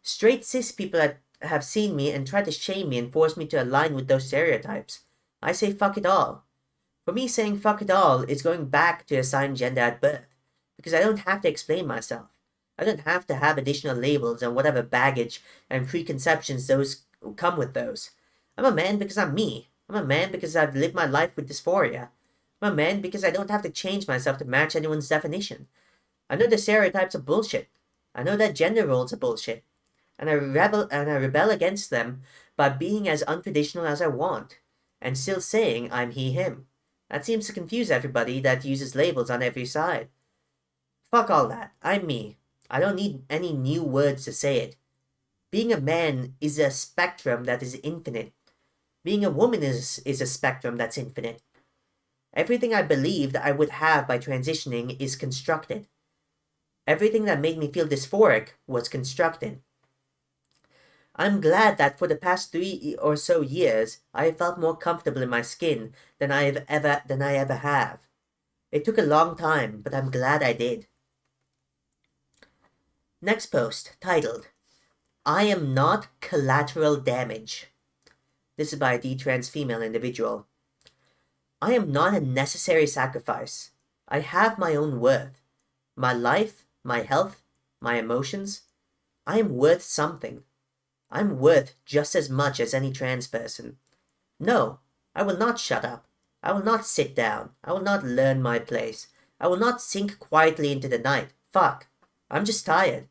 Straight cis people have seen me and tried to shame me and force me to align with those stereotypes. I say fuck it all. For me, saying fuck it all is going back to assigned gender at birth, because I don't have to explain myself. I don't have to have additional labels and whatever baggage and preconceptions those come with those. I'm a man because I'm me. I'm a man because I've lived my life with dysphoria. I'm a man because I don't have to change myself to match anyone's definition. I know the stereotypes are bullshit. I know that gender roles are bullshit. And I rebel against them by being as untraditional as I want, and still saying I'm he, him. That seems to confuse everybody that uses labels on every side. Fuck all that. I'm me. I don't need any new words to say it. Being a man is a spectrum that is infinite. Being a woman is a spectrum that's infinite. Everything I believed I would have by transitioning is constructed. Everything that made me feel dysphoric was constructed. I'm glad that for the past 3 or so years, I have felt more comfortable in my skin than I ever have. It took a long time, but I'm glad I did. Next post, titled, I am not collateral damage. This is by a detrans female individual. I am not a necessary sacrifice. I have my own worth. My life, my health, my emotions. I am worth something. I'm worth just as much as any trans person. No, I will not shut up. I will not sit down. I will not learn my place. I will not sink quietly into the night. Fuck. I'm just tired.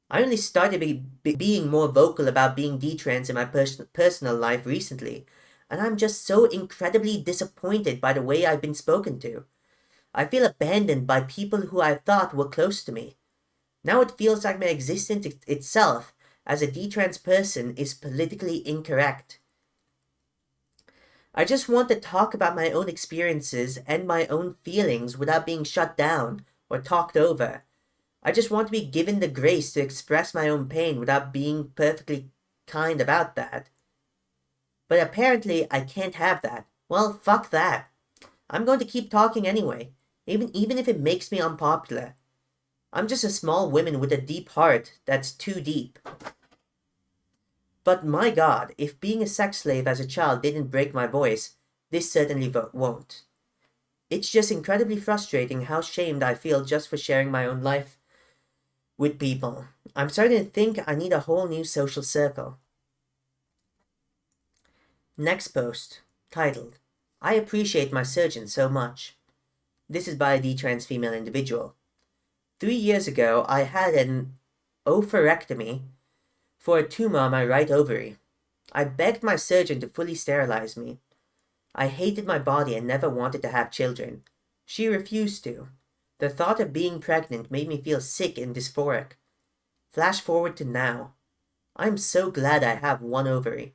I only started being more vocal about being detrans in my personal life recently, and I'm just so incredibly disappointed by the way I've been spoken to. I feel abandoned by people who I thought were close to me. Now it feels like my existence itself as a detrans person is politically incorrect. I just want to talk about my own experiences and my own feelings without being shut down or talked over. I just want to be given the grace to express my own pain without being perfectly kind about that. But apparently I can't have that. Well, fuck that. I'm going to keep talking anyway, even if it makes me unpopular. I'm just a small woman with a deep heart that's too deep. But my god, if being a sex slave as a child didn't break my voice, this certainly won't. It's just incredibly frustrating how shamed I feel just for sharing my own life with people. I'm starting to think I need a whole new social circle. Next post, titled, I appreciate my surgeon so much. This is by a detrans female individual. 3 years ago, I had an oophorectomy for a tumor on my right ovary. I begged my surgeon to fully sterilize me. I hated my body and never wanted to have children. She refused to. The thought of being pregnant made me feel sick and dysphoric. Flash forward to now. I'm so glad I have one ovary.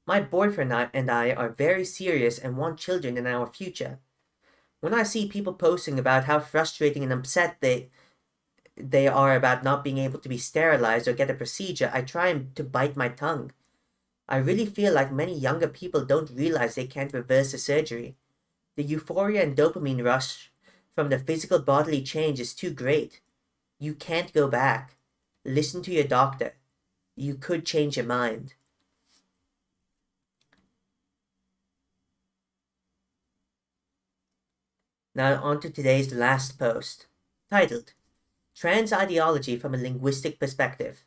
My boyfriend and I are very serious and want children in our future. When I see people posting about how frustrating and upset they are about not being able to be sterilized or get a procedure, I try to bite my tongue. I really feel like many younger people don't realize they can't reverse the surgery. The euphoria and dopamine rush from the physical bodily change is too great. You can't go back. Listen to your doctor. You could change your mind. Now on to today's last post, titled, Trans Ideology from a Linguistic Perspective.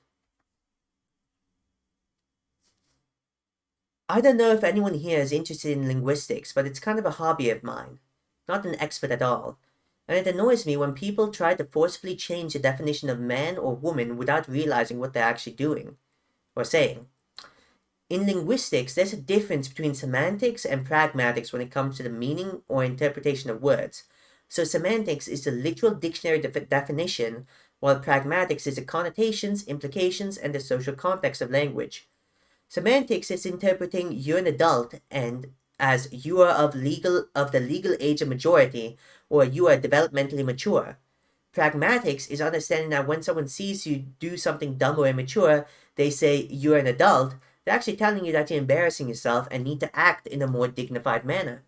I don't know if anyone here is interested in linguistics, but it's kind of a hobby of mine. Not an expert at all. And it annoys me when people try to forcibly change the definition of man or woman without realizing what they're actually doing or saying. In linguistics, there's a difference between semantics and pragmatics when it comes to the meaning or interpretation of words. So semantics is the literal dictionary definition, while pragmatics is the connotations, implications, and the social context of language. Semantics is interpreting you're an adult and as you are of the legal age of majority, or you are developmentally mature. Pragmatics is understanding that when someone sees you do something dumb or immature, they say you're an adult. They're actually telling you that you're embarrassing yourself and need to act in a more dignified manner.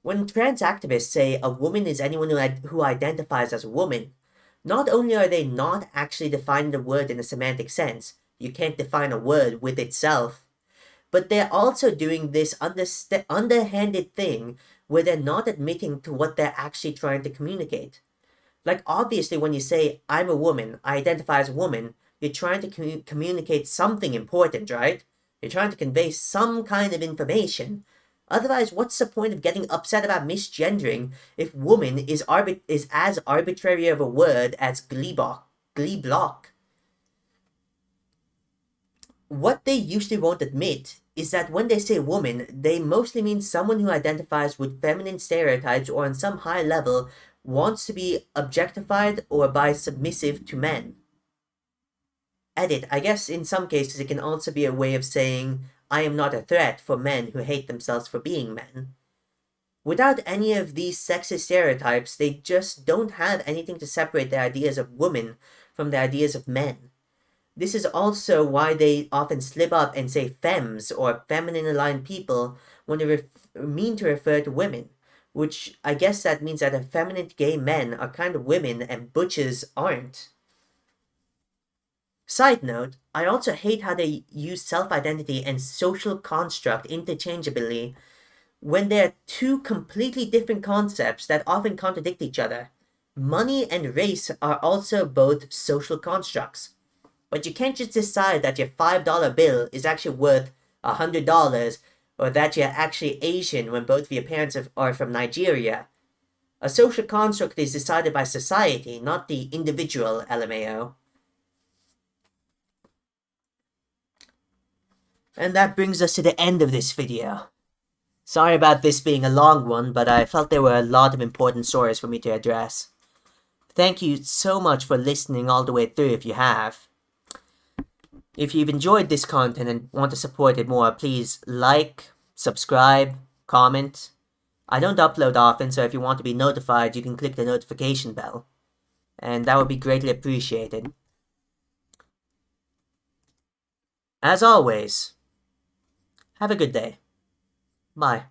When trans activists say a woman is anyone who identifies as a woman, not only are they not actually defining the word in a semantic sense, you can't define a word with itself, but they're also doing this underhanded thing where they're not admitting to what they're actually trying to communicate. Like, obviously, when you say, I'm a woman, I identify as a woman, you're trying to communicate something important, right? You're trying to convey some kind of information. Otherwise, what's the point of getting upset about misgendering if woman is as arbitrary of a word as gleblock? Gleblock. What they usually won't admit is that when they say woman, they mostly mean someone who identifies with feminine stereotypes or on some high level wants to be objectified or by submissive to men. Edit. I guess in some cases it can also be a way of saying, I am not a threat for men who hate themselves for being men. Without any of these sexist stereotypes, they just don't have anything to separate the ideas of women from the ideas of men. This is also why they often slip up and say femmes or feminine aligned people when they mean to refer to women, which I guess that means that effeminate gay men are kind of women and butches aren't. Side note, I also hate how they use self-identity and social construct interchangeably when they're two completely different concepts that often contradict each other. Money and race are also both social constructs. But you can't just decide that your $5 bill is actually worth $100 or that you're actually Asian when both of your parents are from Nigeria. A social construct is decided by society, not the individual, LMAO. And that brings us to the end of this video. Sorry about this being a long one, but I felt there were a lot of important stories for me to address. Thank you so much for listening all the way through if you have. If you've enjoyed this content and want to support it more, please like, subscribe, comment. I don't upload often, so if you want to be notified, you can click the notification bell. And that would be greatly appreciated. As always, have a good day. Bye.